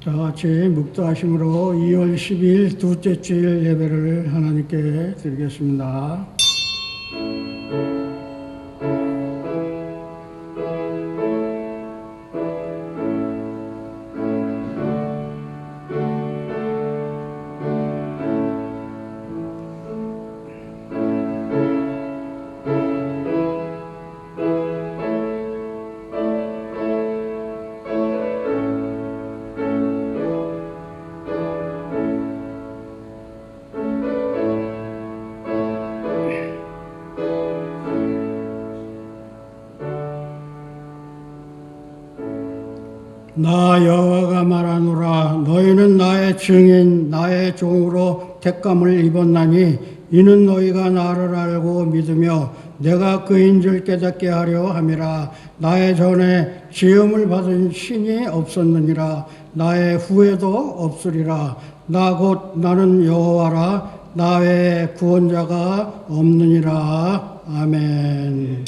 다 같이 묵도하심으로 2월 12일 둘째 주일 예배를 하나님께 드리겠습니다. 나 여호와가 말하노라. 너희는 나의 증인 나의 종으로 택감을 입었나니 이는 너희가 나를 알고 믿으며 내가 그인 줄 깨닫게 하려 함이라. 나의 전에 지음을 받은 신이 없었느니라. 나의 후에도 없으리라. 나 곧 나는 여호와라. 나 외에 구원자가 없느니라. 아멘.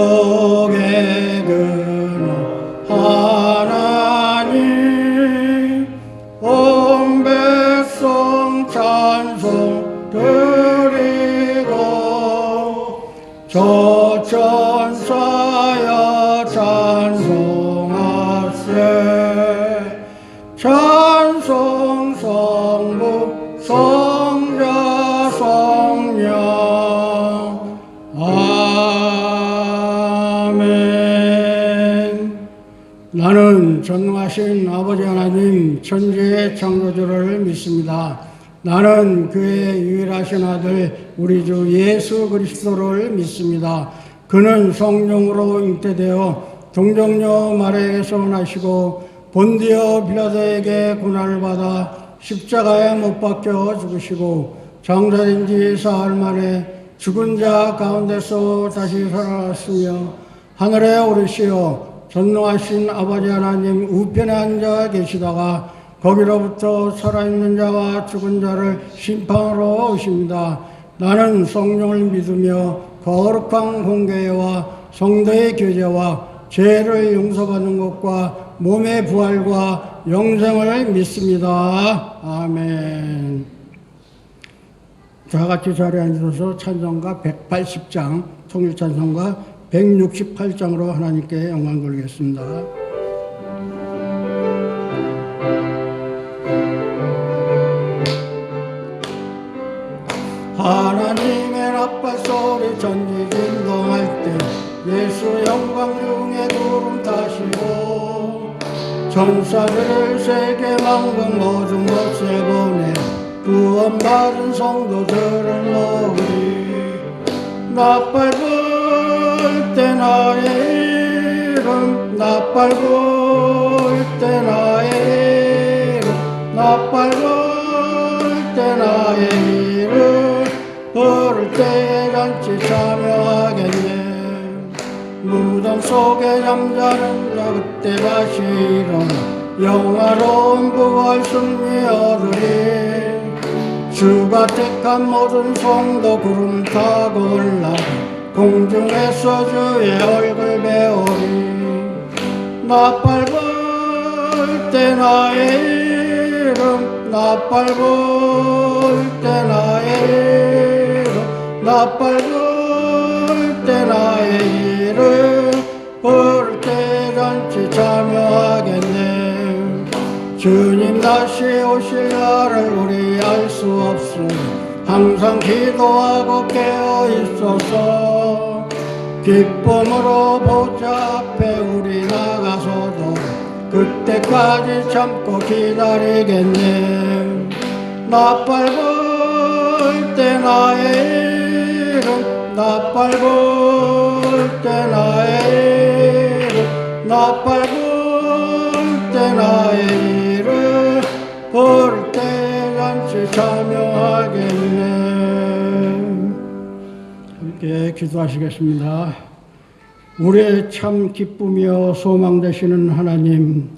만복의 근원 하나님 온 백성 찬송 드리고 저 천사여 찬송하세. 찬송 성부 성자 성령 아멘. 나는 전능하신 아버지 하나님 천지의 창조주를 믿습니다. 나는 그의 유일하신 아들 우리 주 예수 그리스도를 믿습니다. 그는 성령으로 잉태되어 동정녀 마리아에게서 나시고 본디오 빌라도에게 고난을 받아 십자가에 못 박혀 죽으시고 장사된 지 사흘 만에 죽은 자 가운데서 다시 살아났으며 하늘에 오르시어 전능하신 아버지 하나님 우편에 앉아 계시다가 거기로부터 살아있는 자와 죽은 자를 심판하러 오십니다. 나는 성령을 믿으며 거룩한 공교회와 성도의 교제와 죄를 용서받는 것과 몸의 부활과 영생을 믿습니다. 아멘. 다 같이 자리에 앉아서 찬송가 180장, 통일찬송가 168장으로 하나님께 영광 돌리겠습니다. 하나님의 나팔소리 전지 진동할 때 예수 영광 중에 구름 타시고 천사들을 세계 만국 모든 곳에 보내 구원받은 성도들을 모으리. 나팔 불 때 나의 이름 나팔 불 때 나의 이름 나팔 불 때 나의 이름 부를 때에 잔치 참여하겠네. 무덤 속에 잠자는 자 그때 다시 일어나 영화로운 부활 승리 얻으리. 주가 택한 모든 성도 구름 타고 올라가 공중에서 주의 얼굴 배우리. 나팔 불 때 나의 이름 나팔 불 때 나의 이름 나팔 불 때 나의 이름 부를 때 잔치 참여하겠네. 주님 다시 오실 날을 우리 알 수 없으니 항상 기도하고 깨어 있어서 기쁨으로 보좌 앞에 우리 나가서도 그때까지 참고 기다리겠네. 나팔 불 때 나의 이름 나팔 불 때 나의 이름 나팔 불 때 나의 이름 부를 때 잔치 참여하겠네. 함께 기도하시겠습니다. 우리의 참 기쁨이요 소망 되시는 하나님,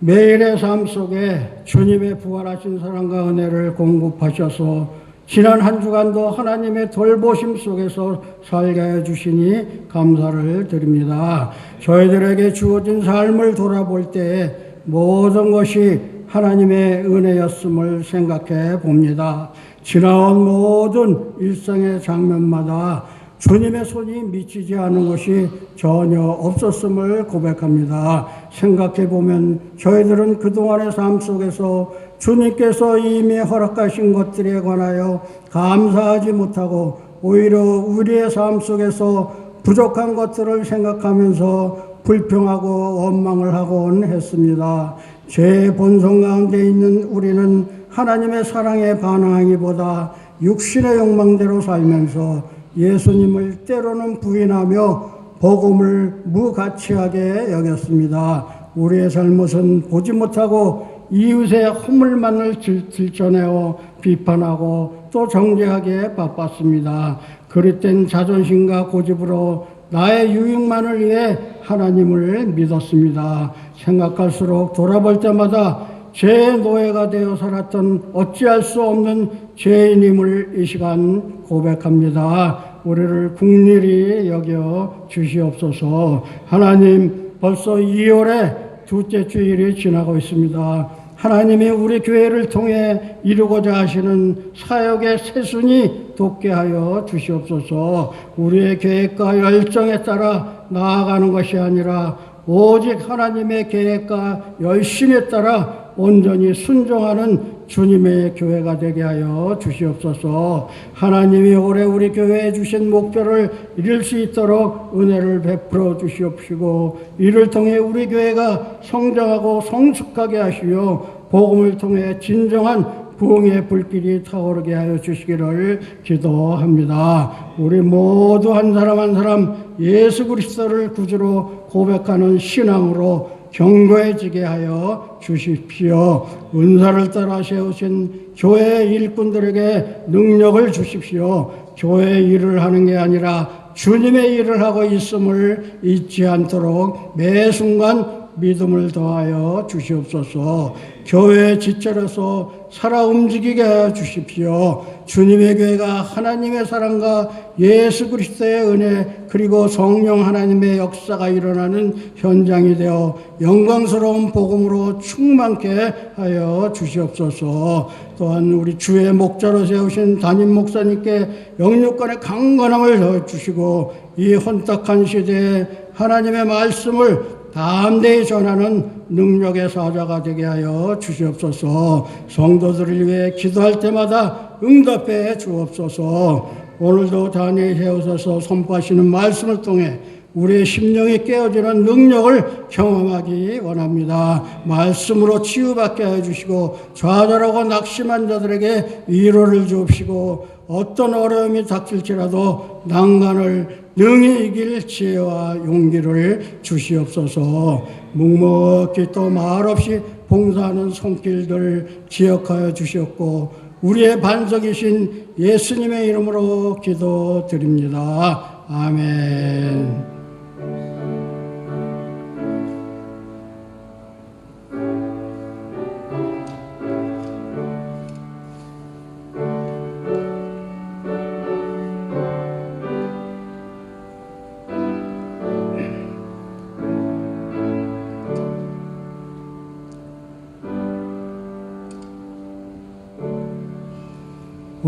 매일의 삶 속에 주님의 부활하신 사랑과 은혜를 공급하셔서 지난 한 주간도 하나님의 돌보심 속에서 살게 해주시니 감사를 드립니다. 저희들에게 주어진 삶을 돌아볼 때 모든 것이 하나님의 은혜였음을 생각해 봅니다. 지나온 모든 일상의 장면마다 주님의 손이 미치지 않은 것이 전혀 없었음을 고백합니다. 생각해 보면 저희들은 그동안의 삶 속에서 주님께서 이미 허락하신 것들에 관하여 감사하지 못하고 오히려 우리의 삶 속에서 부족한 것들을 생각하면서 불평하고 원망을 하곤 했습니다. 죄의 본성 가운데 있는 우리는 하나님의 사랑에 반응하기보다 육신의 욕망대로 살면서 예수님을 때로는 부인하며 복음을 무가치하게 여겼습니다. 우리의 잘못은 보지 못하고 이웃의 허물만을 들춰내어 비판하고 또 정죄하기에 바빴습니다. 그릇된 자존심과 고집으로 나의 유익만을 위해 하나님을 믿었습니다. 생각할수록 돌아볼 때마다 죄의 노예가 되어 살았던 어찌할 수 없는 죄인임을 이 시간 고백합니다. 우리를 긍휼히 여겨 주시옵소서. 하나님, 벌써 2월의 둘째 주일이 지나고 있습니다. 하나님이 우리 교회를 통해 이루고자 하시는 사역의 새순이 돋게 하여 주시옵소서. 우리의 계획과 열정에 따라 나아가는 것이 아니라 오직 하나님의 계획과 열심에 따라 온전히 순종하는 주님의 교회가 되게 하여 주시옵소서. 하나님이 올해 우리 교회에 주신 목표를 이룰 수 있도록 은혜를 베풀어 주시옵시고 이를 통해 우리 교회가 성장하고 성숙하게 하시어 복음을 통해 진정한 부흥의 불길이 타오르게 하여 주시기를 기도합니다. 우리 모두 한 사람 한 사람 예수 그리스도를 구주로 고백하는 신앙으로 견고해지게 하여 주십시오. 은사를 따라 세우신 교회 일꾼들에게 능력을 주십시오. 교회 일을 하는 게 아니라 주님의 일을 하고 있음을 잊지 않도록 매 순간 믿음을 더하여 주시옵소서. 교회의 지체로서 살아 움직이게 하여 주십시오. 주님의 교회가 하나님의 사랑과 예수 그리스도의 은혜 그리고 성령 하나님의 역사가 일어나는 현장이 되어 영광스러운 복음으로 충만케 하여 주시옵소서. 또한 우리 주의 목자로 세우신 담임 목사님께 영육간의 강건함을 더해 주시고 이 혼탁한 시대에 하나님의 말씀을 담대히 전하는 능력의 사자가 되게 하여 주시옵소서. 성도들을 위해 기도할 때마다 응답해 주옵소서. 오늘도 단위에 세우셔서 선포하시는 말씀을 통해 우리의 심령이 깨어지는 능력을 경험하기 원합니다. 말씀으로 치유받게 해주시고 좌절하고 낙심한 자들에게 위로를 주옵시고 어떤 어려움이 닥칠지라도 난간을 능히 이길 지혜와 용기를 주시옵소서. 묵묵히 또 말없이 봉사하는 손길들 기억하여 주시옵고 우리의 반석이신 예수님의 이름으로 기도드립니다. 아멘.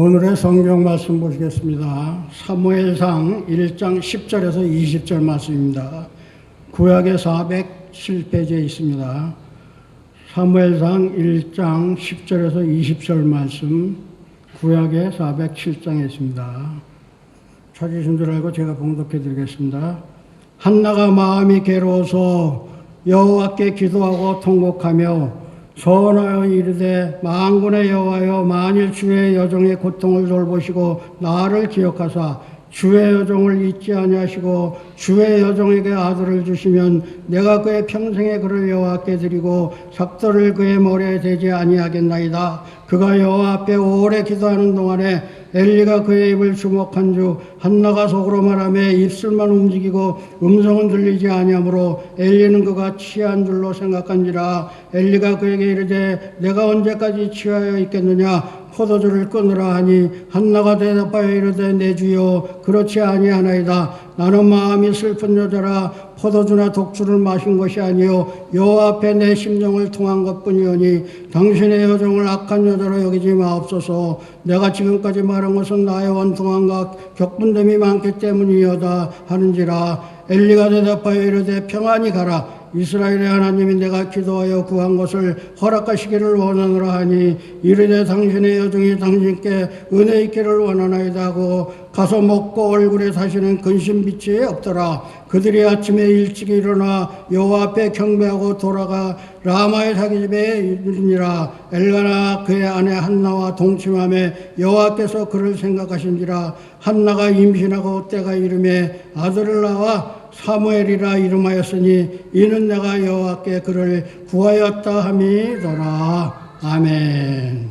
오늘의 성경 말씀 보시겠습니다. 사무엘상 1장 10절에서 20절 말씀입니다. 구약의 407페이지에 있습니다. 사무엘상 1장 10절에서 20절 말씀, 구약의 407장에 있습니다. 찾으신 줄 알고 제가 봉독해 드리겠습니다. 한나가 마음이 괴로워서 여호와께 기도하고 통곡하며 서원하여 이르되 만군의 여호와여 만일 주의 여종의 고통을 돌보시고 나를 기억하사 주의 여종을 잊지 아니하시고 주의 여종에게 아들을 주시면 내가 그의 평생에 그를 여호와께 드리고 삭도를 그의 머리에 대지 아니하겠나이다. 그가 여호와 앞에 오래 기도하는 동안에 엘리가 그의 입을 주목한 주 한나가 속으로 말하며 입술만 움직이고 음성은 들리지 아니하므로 엘리는 그가 취한 줄로 생각한지라. 엘리가 그에게 이르되 내가 언제까지 취하여 있겠느냐. 포도주를 끊으라 하니 한나가 대답하여 이르되 내 주여 그렇지 아니하나이다. 나는 마음이 슬픈 여자라 포도주나 독주를 마신 것이 아니요 여호와 앞에 내 심정을 통한 것뿐이오니 당신의 여종을 악한 여자로 여기지 마옵소서. 내가 지금까지 말한 것은 나의 원통함과 격분됨이 많기 때문이여다 하는지라. 엘리가 대답하여 이르되 평안히 가라. 이스라엘의 하나님이 내가 기도하여 구한 것을 허락하시기를 원하노라 하니 이르되 당신의 여종이 당신께 은혜 있기를 원하나이다 하고 가서 먹고 얼굴에 다시는 근심빛이 없더라. 그들이 아침에 일찍 일어나 여호와 앞에 경배하고 돌아가 라마의 자기 집에 이르니라. 엘가나 그의 아내 한나와 동침함에 여호와께서 그를 생각하신지라. 한나가 임신하고 때가 이름에 아들을 낳아 사무엘이라 이름하였으니 이는 내가 여호와께 그를 구하였다 함이더라. 아멘.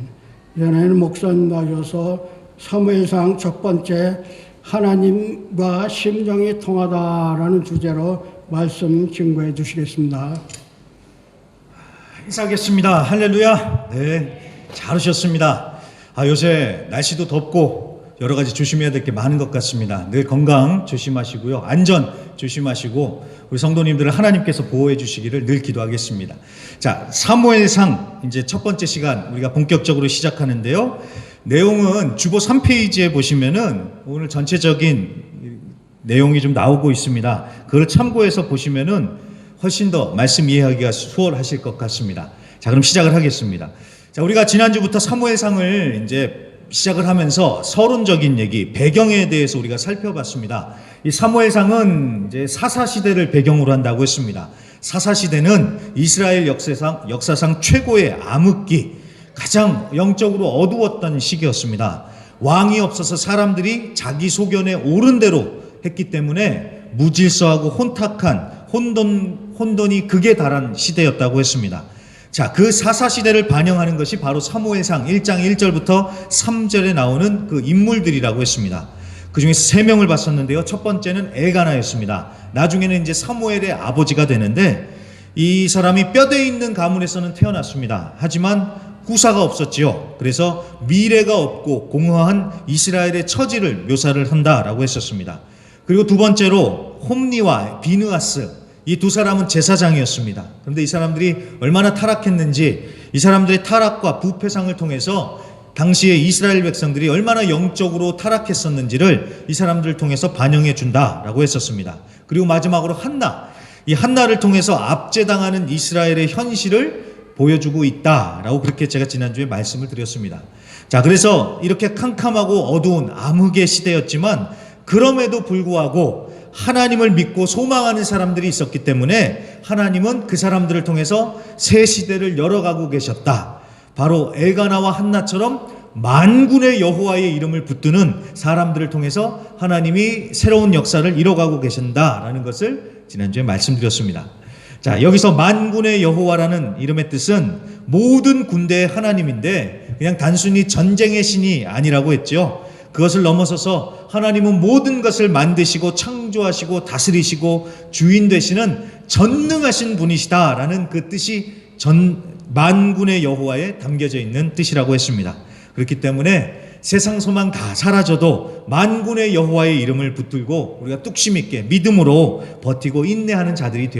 이번에는 목사님 나셔서 사무엘상 첫 번째 하나님과 심정이 통하다라는 주제로 말씀 증거해 주시겠습니다. 인사하겠습니다. 할렐루야. 네, 잘 오셨습니다. 요새 날씨도 덥고 여러 가지 조심해야 될 게 많은 것 같습니다. 늘 건강 조심하시고요. 안전 조심하시고 우리 성도님들을 하나님께서 보호해 주시기를 늘 기도하겠습니다. 자, 사무엘상 이제 첫 번째 시간 우리가 본격적으로 시작하는데요. 내용은 주보 3페이지에 보시면은 오늘 전체적인 내용이 좀 나오고 있습니다. 그걸 참고해서 보시면은 훨씬 더 말씀 이해하기가 수월하실 것 같습니다. 자, 그럼 시작을 하겠습니다. 자, 우리가 지난주부터 사무엘상을 이제 시작을 하면서 서론적인 얘기, 배경에 대해서 우리가 살펴봤습니다. 이 사무엘상은 이제 사사시대를 배경으로 한다고 했습니다. 사사시대는 이스라엘 역사상 최고의 암흑기, 가장 영적으로 어두웠던 시기였습니다. 왕이 없어서 사람들이 자기 소견에 옳은 대로 했기 때문에 무질서하고 혼탁한 혼돈이 극에 달한 시대였다고 했습니다. 자, 그 사사시대를 반영하는 것이 바로 사무엘상 1장 1절부터 3절에 나오는 그 인물들이라고 했습니다. 그 중에서 3명을 봤었는데요. 첫 번째는 엘가나였습니다. 나중에는 이제 사무엘의 아버지가 되는데 이 사람이 뼈대 있는 가문에서는 태어났습니다. 하지만 후사가 없었지요. 그래서 미래가 없고 공허한 이스라엘의 처지를 묘사를 한다라고 했었습니다. 그리고 두 번째로 홈니와 비느하스, 이 두 사람은 제사장이었습니다. 그런데 이 사람들이 얼마나 타락했는지, 이 사람들의 타락과 부패상을 통해서 당시에 이스라엘 백성들이 얼마나 영적으로 타락했었는지를 이 사람들을 통해서 반영해 준다라고 했었습니다. 그리고 마지막으로 한나, 이 한나를 통해서 압제당하는 이스라엘의 현실을 보여주고 있다라고 그렇게 제가 지난주에 말씀을 드렸습니다. 자, 그래서 이렇게 캄캄하고 어두운 암흑의 시대였지만 그럼에도 불구하고 하나님을 믿고 소망하는 사람들이 있었기 때문에 하나님은 그 사람들을 통해서 새 시대를 열어가고 계셨다. 바로 엘가나와 한나처럼 만군의 여호와의 이름을 붙드는 사람들을 통해서 하나님이 새로운 역사를 이뤄가고 계신다라는 것을 지난주에 말씀드렸습니다. 자, 여기서 만군의 여호와라는 이름의 뜻은 모든 군대의 하나님인데 그냥 단순히 전쟁의 신이 아니라고 했죠. 그것을 넘어서서 하나님은 모든 것을 만드시고 창조하시고 다스리시고 주인 되시는 전능하신 분이시다라는 그 뜻이 만군의 여호와에 담겨져 있는 뜻이라고 했습니다. 그렇기 때문에 세상 소망 다 사라져도 만군의 여호와의 이름을 붙들고 우리가 뚝심 있게 믿음으로 버티고 인내하는 자들이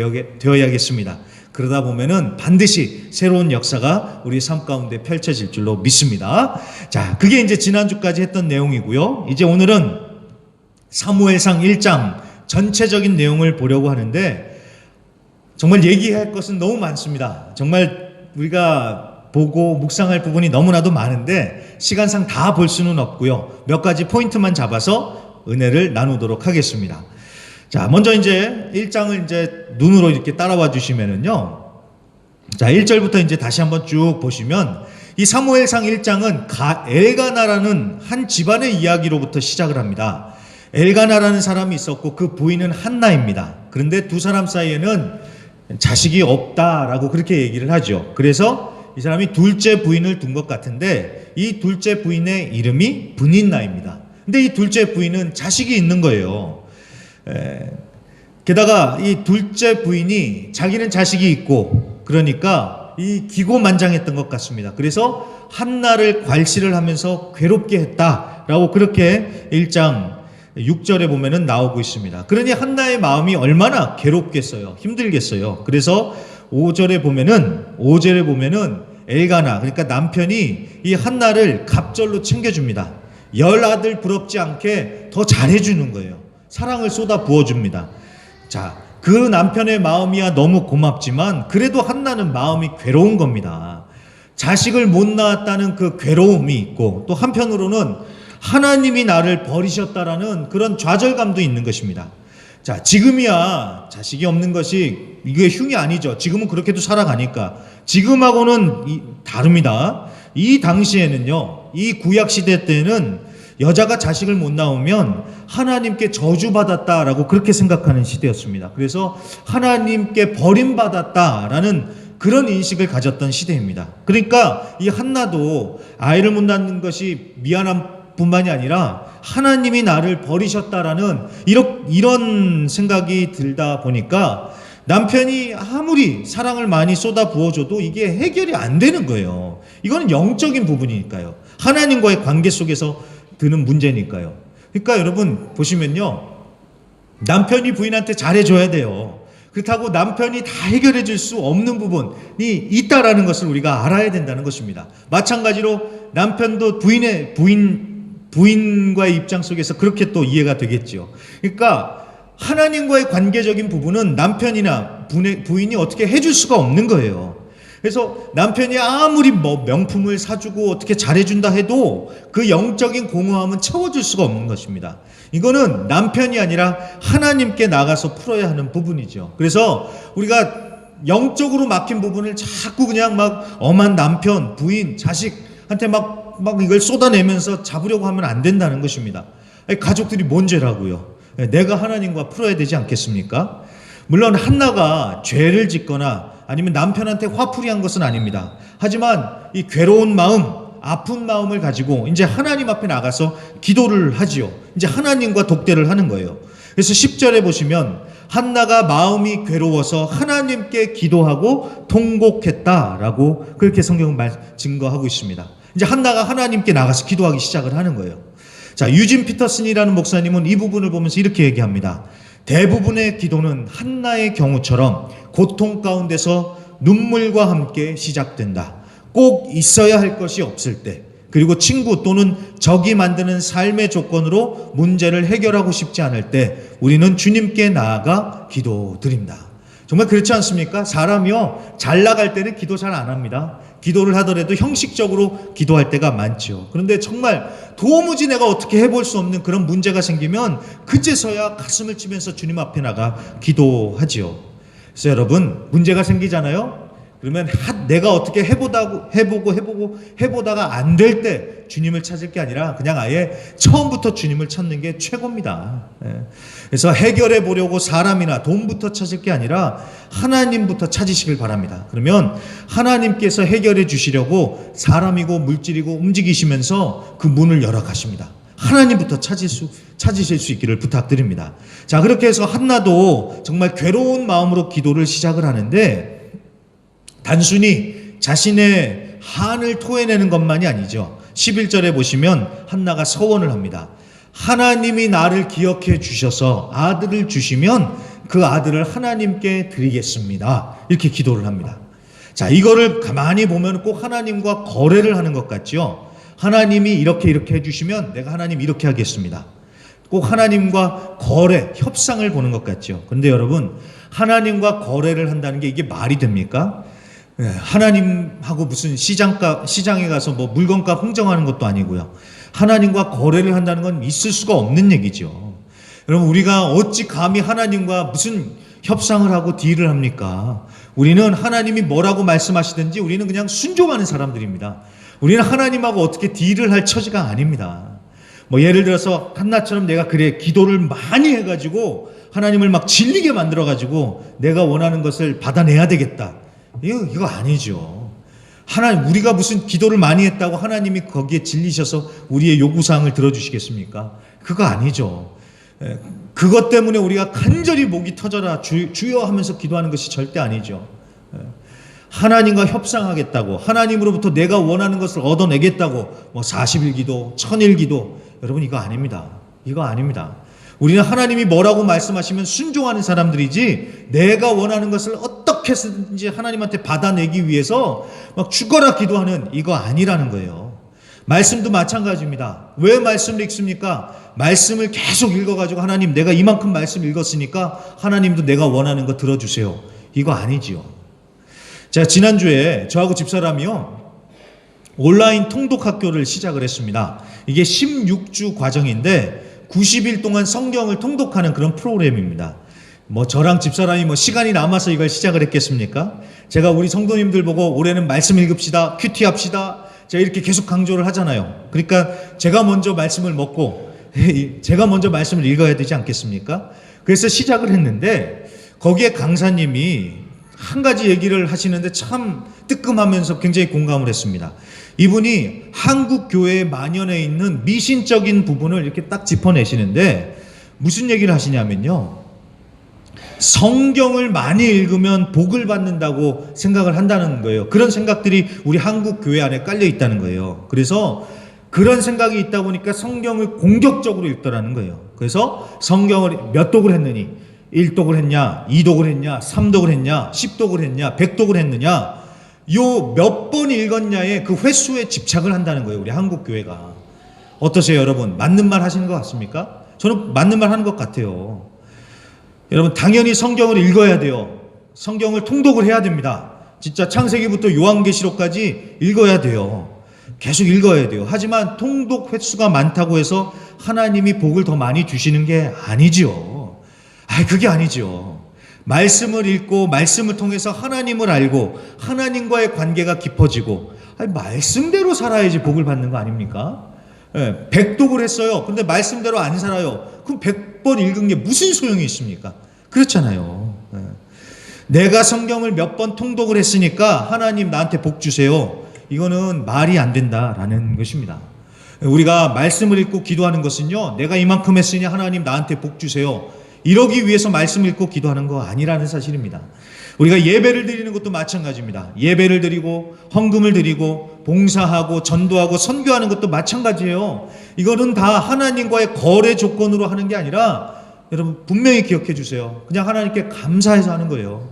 되어야겠습니다. 그러다 보면은 반드시 새로운 역사가 우리 삶 가운데 펼쳐질 줄로 믿습니다. 자, 그게 이제 지난주까지 했던 내용이고요. 이제 오늘은 사무엘상 1장 전체적인 내용을 보려고 하는데 정말 얘기할 것은 너무 많습니다. 정말 우리가 보고 묵상할 부분이 너무나도 많은데 시간상 다 볼 수는 없고요. 몇 가지 포인트만 잡아서 은혜를 나누도록 하겠습니다. 자, 먼저 이제 1장을 이제 눈으로 이렇게 따라와 주시면은요. 자, 1절부터 이제 다시 한번 쭉 보시면 이 사무엘상 1장은 엘가나라는 한 집안의 이야기로부터 시작을 합니다. 엘가나라는 사람이 있었고 그 부인은 한나입니다. 그런데 두 사람 사이에는 자식이 없다라고 그렇게 얘기를 하죠. 그래서 이 사람이 둘째 부인을 둔 것 같은데 이 둘째 부인의 이름이 브닌나입니다. 근데 이 둘째 부인은 자식이 있는 거예요. 게다가 이 둘째 부인이 자기는 자식이 있고 그러니까 이 기고만장했던 것 같습니다. 그래서 한나를 괄시를 하면서 괴롭게 했다라고 그렇게 1장 6절에 보면은 나오고 있습니다. 그러니 한나의 마음이 얼마나 괴롭겠어요. 힘들겠어요. 그래서 5절에 보면은 엘가나, 그러니까 남편이 이 한나를 갑절로 챙겨줍니다. 열 아들 부럽지 않게 더 잘해주는 거예요. 사랑을 쏟아 부어줍니다. 자, 그 남편의 마음이야 너무 고맙지만 그래도 한나는 마음이 괴로운 겁니다. 자식을 못 낳았다는 그 괴로움이 있고 또 한편으로는 하나님이 나를 버리셨다라는 그런 좌절감도 있는 것입니다. 자, 지금이야 자식이 없는 것이 이게 흉이 아니죠. 지금은 그렇게도 살아가니까. 지금하고는 다릅니다. 이 당시에는요, 이 구약시대 때는 여자가 자식을 못 낳으면 하나님께 저주받았다라고 그렇게 생각하는 시대였습니다. 그래서 하나님께 버림받았다라는 그런 인식을 가졌던 시대입니다. 그러니까 이 한나도 아이를 못 낳는 것이 미안함 뿐만이 아니라 하나님이 나를 버리셨다라는 이런 생각이 들다 보니까 남편이 아무리 사랑을 많이 쏟아 부어줘도 이게 해결이 안 되는 거예요. 이거는 영적인 부분이니까요. 하나님과의 관계 속에서 드는 문제니까요. 그러니까 여러분 보시면요, 남편이 부인한테 잘해줘야 돼요. 그렇다고 남편이 다 해결해 줄 수 없는 부분이 있다라는 것을 우리가 알아야 된다는 것입니다. 마찬가지로 남편도 부인과의 입장 속에서 그렇게 또 이해가 되겠죠. 그러니까 하나님과의 관계적인 부분은 남편이나 부인이 어떻게 해줄 수가 없는 거예요. 그래서 남편이 아무리 명품을 사주고 어떻게 잘해준다 해도 그 영적인 공허함은 채워줄 수가 없는 것입니다. 이거는 남편이 아니라 하나님께 나가서 풀어야 하는 부분이죠. 그래서 우리가 영적으로 막힌 부분을 자꾸 그냥 막 엄한 남편, 부인, 자식한테 막 이걸 쏟아내면서 잡으려고 하면 안 된다는 것입니다. 가족들이 뭔 죄라고요? 내가 하나님과 풀어야 되지 않겠습니까? 물론 한나가 죄를 짓거나 아니면 남편한테 화풀이한 것은 아닙니다. 하지만 이 괴로운 마음, 아픈 마음을 가지고 이제 하나님 앞에 나가서 기도를 하지요. 이제 하나님과 독대를 하는 거예요. 그래서 10절에 보시면 한나가 마음이 괴로워서 하나님께 기도하고 통곡했다라고 그렇게 성경은 증거하고 있습니다. 이제 한나가 하나님께 나가서 기도하기 시작을 하는 거예요. 자, 유진 피터슨이라는 목사님은 이 부분을 보면서 이렇게 얘기합니다. 대부분의 기도는 한나의 경우처럼 고통 가운데서 눈물과 함께 시작된다. 꼭 있어야 할 것이 없을 때, 그리고 친구 또는 적이 만드는 삶의 조건으로 문제를 해결하고 싶지 않을 때 우리는 주님께 나아가 기도드립니다. 정말 그렇지 않습니까? 사람이요, 잘 나갈 때는 기도 잘 안 합니다. 기도를 하더라도 형식적으로 기도할 때가 많죠. 그런데 정말 도무지 내가 어떻게 해볼 수 없는 그런 문제가 생기면 그제서야 가슴을 치면서 주님 앞에 나가 기도하지요. 그래서 여러분, 문제가 생기잖아요. 그러면 내가 어떻게 해보다가 안 될 때 주님을 찾을 게 아니라 그냥 아예 처음부터 주님을 찾는 게 최고입니다. 그래서 해결해 보려고 사람이나 돈부터 찾을 게 아니라 하나님부터 찾으시길 바랍니다. 그러면 하나님께서 해결해 주시려고 사람이고 물질이고 움직이시면서 그 문을 열어 가십니다. 하나님부터 찾으실 수 있기를 부탁드립니다. 자, 그렇게 해서 한나도 정말 괴로운 마음으로 기도를 시작을 하는데 단순히 자신의 한을 토해내는 것만이 아니죠. 11절에 보시면 한나가 서원을 합니다. 하나님이 나를 기억해 주셔서 아들을 주시면 그 아들을 하나님께 드리겠습니다. 이렇게 기도를 합니다. 자, 이거를 가만히 보면 꼭 하나님과 거래를 하는 것 같죠. 하나님이 이렇게 해주시면 내가 하나님 이렇게 하겠습니다. 꼭 하나님과 거래, 협상을 보는 것 같죠. 그런데 여러분, 하나님과 거래를 한다는 게 이게 말이 됩니까? 하나님하고 무슨 시장에 가서 뭐 물건값 흥정하는 것도 아니고요. 하나님과 거래를 한다는 건 있을 수가 없는 얘기죠. 여러분, 우리가 어찌 감히 하나님과 무슨 협상을 하고 딜을 합니까? 우리는 하나님이 뭐라고 말씀하시든지 우리는 그냥 순종하는 사람들입니다. 우리는 하나님하고 어떻게 딜을 할 처지가 아닙니다. 뭐 예를 들어서 한나처럼 내가 기도를 많이 해가지고 하나님을 막 질리게 만들어가지고 내가 원하는 것을 받아내야 되겠다. 이거 아니죠. 우리가 무슨 기도를 많이 했다고 하나님이 거기에 질리셔서 우리의 요구사항을 들어주시겠습니까? 그거 아니죠. 그것 때문에 우리가 간절히 목이 터져라 주여 하면서 기도하는 것이 절대 아니죠. 하나님과 협상하겠다고, 하나님으로부터 내가 원하는 것을 얻어내겠다고 40일 기도, 1000일 기도, 여러분 이거 아닙니다. 이거 아닙니다. 우리는 하나님이 뭐라고 말씀하시면 순종하는 사람들이지, 내가 원하는 것을 어떻게 해서든지 하나님한테 받아내기 위해서 막 죽어라 기도하는 이거 아니라는 거예요. 말씀도 마찬가지입니다. 왜 말씀을 읽습니까? 말씀을 계속 읽어가지고 하나님 내가 이만큼 말씀 읽었으니까 하나님도 내가 원하는 거 들어주세요. 이거 아니지요. 제가 지난주에 저하고 집사람이요, 온라인 통독 학교를 시작을 했습니다. 이게 16주 과정인데 90일 동안 성경을 통독하는 그런 프로그램입니다. 저랑 집사람이 시간이 남아서 이걸 시작을 했겠습니까? 제가 우리 성도님들 보고 올해는 말씀 읽읍시다, 큐티 합시다, 제가 이렇게 계속 강조를 하잖아요. 그러니까 제가 먼저 말씀을 먹고 제가 먼저 말씀을 읽어야 되지 않겠습니까? 그래서 시작을 했는데 거기에 강사님이 한 가지 얘기를 하시는데 참 뜨끔하면서 굉장히 공감을 했습니다. 이분이 한국 교회에 만연해 있는 미신적인 부분을 이렇게 딱 짚어내시는데 무슨 얘기를 하시냐면요, 성경을 많이 읽으면 복을 받는다고 생각을 한다는 거예요. 그런 생각들이 우리 한국 교회 안에 깔려 있다는 거예요. 그래서 그런 생각이 있다 보니까 성경을 공격적으로 읽더라는 거예요. 그래서 성경을 몇 독을 했느니, 1독을 했냐, 2독을 했냐, 3독을 했냐, 10독을 했냐, 100독을 했느냐, 요 몇 번 읽었냐에 그 횟수에 집착을 한다는 거예요. 우리 한국 교회가. 어떠세요, 여러분? 맞는 말 하시는 것 같습니까? 저는 맞는 말 하는 것 같아요. 여러분, 당연히 성경을 읽어야 돼요. 성경을 통독을 해야 됩니다. 진짜 창세기부터 요한계시록까지 읽어야 돼요. 계속 읽어야 돼요. 하지만 통독 횟수가 많다고 해서 하나님이 복을 더 많이 주시는 게 아니지요. 그게 아니죠. 말씀을 읽고 말씀을 통해서 하나님을 알고 하나님과의 관계가 깊어지고, 말씀대로 살아야지 복을 받는 거 아닙니까? 100독을 했어요. 근데 말씀대로 안 살아요. 그럼 100번 읽은 게 무슨 소용이 있습니까? 그렇잖아요. 내가 성경을 몇 번 통독을 했으니까 하나님 나한테 복 주세요. 이거는 말이 안 된다라는 것입니다. 우리가 말씀을 읽고 기도하는 것은요, 내가 이만큼 했으니 하나님 나한테 복 주세요, 이러기 위해서 말씀 읽고 기도하는 거 아니라는 사실입니다. 우리가 예배를 드리는 것도 마찬가지입니다. 예배를 드리고 헌금을 드리고 봉사하고 전도하고 선교하는 것도 마찬가지예요. 이거는 다 하나님과의 거래 조건으로 하는 게 아니라, 여러분 분명히 기억해 주세요. 그냥 하나님께 감사해서 하는 거예요.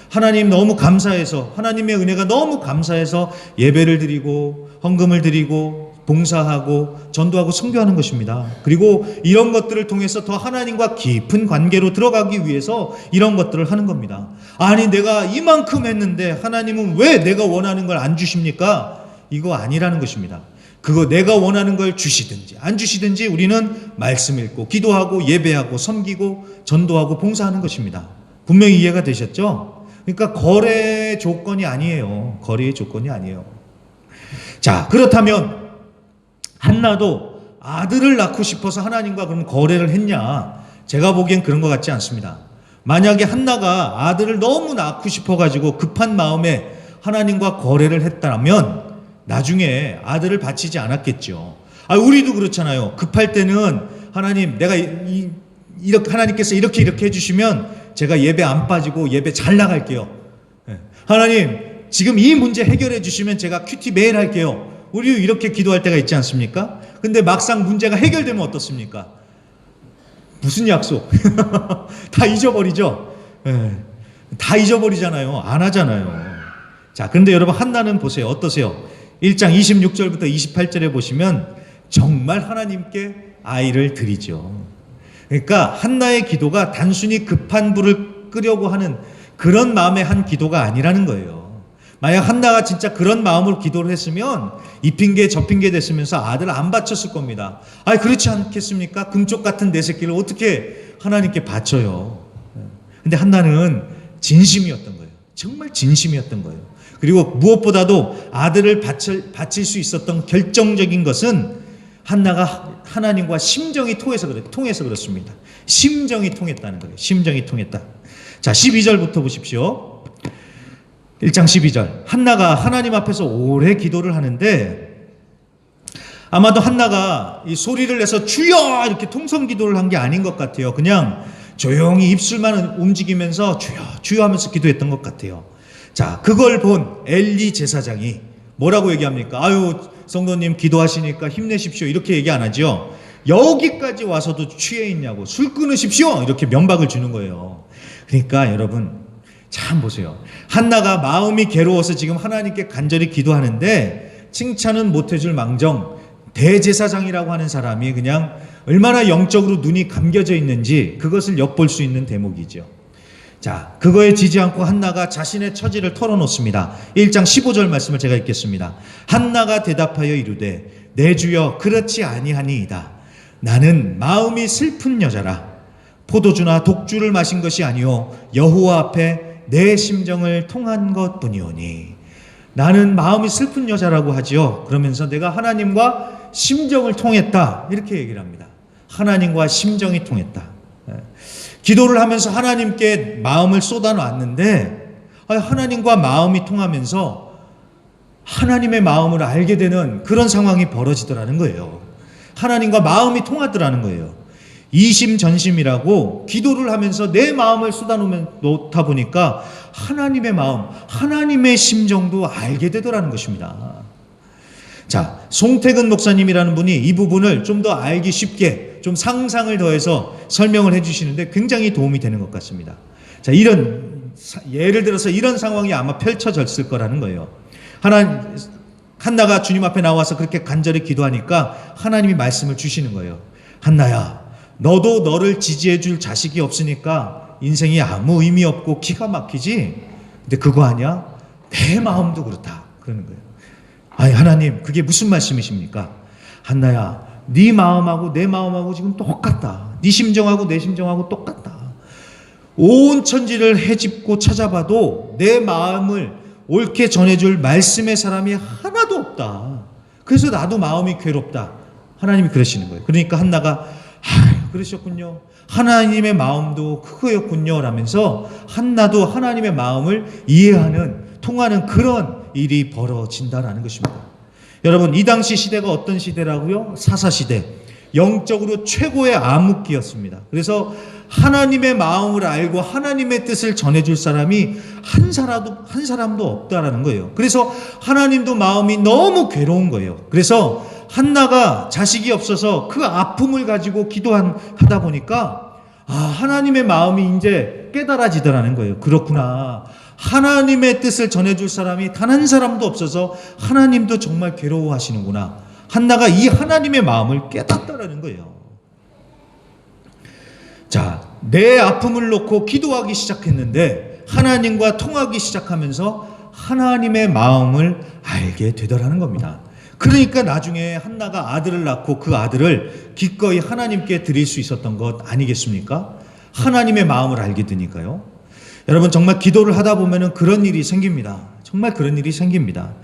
하나님 너무 감사해서, 하나님의 은혜가 너무 감사해서 예배를 드리고 헌금을 드리고 봉사하고 전도하고 선교하는 것입니다. 그리고 이런 것들을 통해서 더 하나님과 깊은 관계로 들어가기 위해서 이런 것들을 하는 겁니다. 아니 내가 이만큼 했는데 하나님은 왜 내가 원하는 걸 안 주십니까? 이거 아니라는 것입니다. 그거 내가 원하는 걸 주시든지 안 주시든지 우리는 말씀 읽고 기도하고 예배하고 섬기고 전도하고 봉사하는 것입니다. 분명히 이해가 되셨죠? 그러니까 거래 조건이 아니에요. 거래의 조건이 아니에요. 자, 그렇다면 한나도 아들을 낳고 싶어서 하나님과 그럼 거래를 했냐? 제가 보기엔 그런 것 같지 않습니다. 만약에 한나가 아들을 너무 낳고 싶어가지고 급한 마음에 하나님과 거래를 했다면 나중에 아들을 바치지 않았겠죠. 우리도 그렇잖아요. 급할 때는 하나님, 내가 이렇게 하나님께서 이렇게 해주시면 제가 예배 안 빠지고 예배 잘 나갈게요. 하나님, 지금 이 문제 해결해 주시면 제가 큐티 매일 할게요. 우리 이렇게 기도할 때가 있지 않습니까? 근데 막상 문제가 해결되면 어떻습니까? 무슨 약속? 다 잊어버리죠? 다 잊어버리잖아요. 안 하잖아요. 자, 그런데 여러분 한나는 보세요. 어떠세요? 1장 26절부터 28절에 보시면 정말 하나님께 아이를 드리죠. 그러니까 한나의 기도가 단순히 급한 불을 끄려고 하는 그런 마음의 한 기도가 아니라는 거예요. 만약 한나가 진짜 그런 마음으로 기도를 했으면 이 핑계 저 핑계 됐으면서 아들 안 바쳤을 겁니다. 그렇지 않겠습니까? 금쪽 같은 내 새끼를 어떻게 하나님께 바쳐요? 근데 한나는 진심이었던 거예요. 정말 진심이었던 거예요. 그리고 무엇보다도 아들을 바칠 수 있었던 결정적인 것은 한나가 하나님과 심정이 통해서 그렇습니다. 심정이 통했다는 거예요. 심정이 통했다. 자, 12절부터 보십시오. 1장 12절. 한나가 하나님 앞에서 오래 기도를 하는데 아마도 한나가 이 소리를 내서 주여 이렇게 통성 기도를 한 게 아닌 것 같아요. 그냥 조용히 입술만 움직이면서 주여 주여 하면서 기도했던 것 같아요. 자, 그걸 본 엘리 제사장이 뭐라고 얘기합니까? 아유, 성도님 기도하시니까 힘내십시오. 이렇게 얘기 안 하죠. 여기까지 와서도 취해 있냐고, 술 끊으십시오. 이렇게 면박을 주는 거예요. 그러니까 여러분, 참 보세요. 한나가 마음이 괴로워서 지금 하나님께 간절히 기도하는데 칭찬은 못해줄 망정, 대제사장이라고 하는 사람이 그냥 얼마나 영적으로 눈이 감겨져 있는지 그것을 엿볼 수 있는 대목이죠. 자, 그거에 지지 않고 한나가 자신의 처지를 털어놓습니다. 1장 15절 말씀을 제가 읽겠습니다. 한나가 대답하여 이르되 내 주여 그렇지 아니하니이다. 나는 마음이 슬픈 여자라. 포도주나 독주를 마신 것이 아니요 여호와 앞에 내 심정을 통한 것뿐이오니. 나는 마음이 슬픈 여자라고 하지요. 그러면서 내가 하나님과 심정을 통했다. 이렇게 얘기를 합니다. 하나님과 심정이 통했다. 기도를 하면서 하나님께 마음을 쏟아놨는데 하나님과 마음이 통하면서 하나님의 마음을 알게 되는 그런 상황이 벌어지더라는 거예요. 하나님과 마음이 통하더라는 거예요. 이심전심이라고 기도를 하면서 내 마음을 쏟아놓다 보니까 하나님의 마음, 하나님의 심정도 알게 되더라는 것입니다. 자, 송태근 목사님이라는 분이 이 부분을 좀 더 알기 쉽게 좀 상상을 더해서 설명을 해주시는데 굉장히 도움이 되는 것 같습니다. 자, 예를 들어서 이런 상황이 아마 펼쳐졌을 거라는 거예요. 한나가 주님 앞에 나와서 그렇게 간절히 기도하니까 하나님이 말씀을 주시는 거예요. 한나야, 너도 너를 지지해 줄 자식이 없으니까 인생이 아무 의미 없고 기가 막히지? 근데 그거 아니야? 내 마음도 그렇다. 그러는 거예요. 아니, 하나님, 그게 무슨 말씀이십니까? 한나야, 네 마음하고 내 마음하고 지금 똑같다. 네 심정하고 내 심정하고 똑같다. 온 천지를 헤집고 찾아봐도 내 마음을 옳게 전해줄 말씀의 사람이 하나도 없다. 그래서 나도 마음이 괴롭다. 하나님이 그러시는 거예요. 그러니까 한나가 그러셨군요. 하나님의 마음도 그거였군요. 라면서 한나도 하나님의 마음을 이해하는, 통하는 그런 일이 벌어진다라는 것입니다. 여러분, 이 당시 시대가 어떤 시대라고요? 사사시대. 영적으로 최고의 암흑기였습니다. 그래서 하나님의 마음을 알고 하나님의 뜻을 전해줄 사람이 한 사람도 없다라는 거예요. 그래서 하나님도 마음이 너무 괴로운 거예요. 그래서 한나가 자식이 없어서 그 아픔을 가지고 기도하다 보니까 하나님의 마음이 이제 깨달아지더라는 거예요. 그렇구나. 하나님의 뜻을 전해줄 사람이 단 한 사람도 없어서 하나님도 정말 괴로워하시는구나. 한나가 이 하나님의 마음을 깨닫더라는 거예요. 자, 내 아픔을 놓고 기도하기 시작했는데 하나님과 통하기 시작하면서 하나님의 마음을 알게 되더라는 겁니다. 그러니까 나중에 한나가 아들을 낳고 그 아들을 기꺼이 하나님께 드릴 수 있었던 것 아니겠습니까? 하나님의 마음을 알게 되니까요. 여러분, 정말 기도를 하다 보면은 그런 일이 생깁니다. 정말 그런 일이 생깁니다.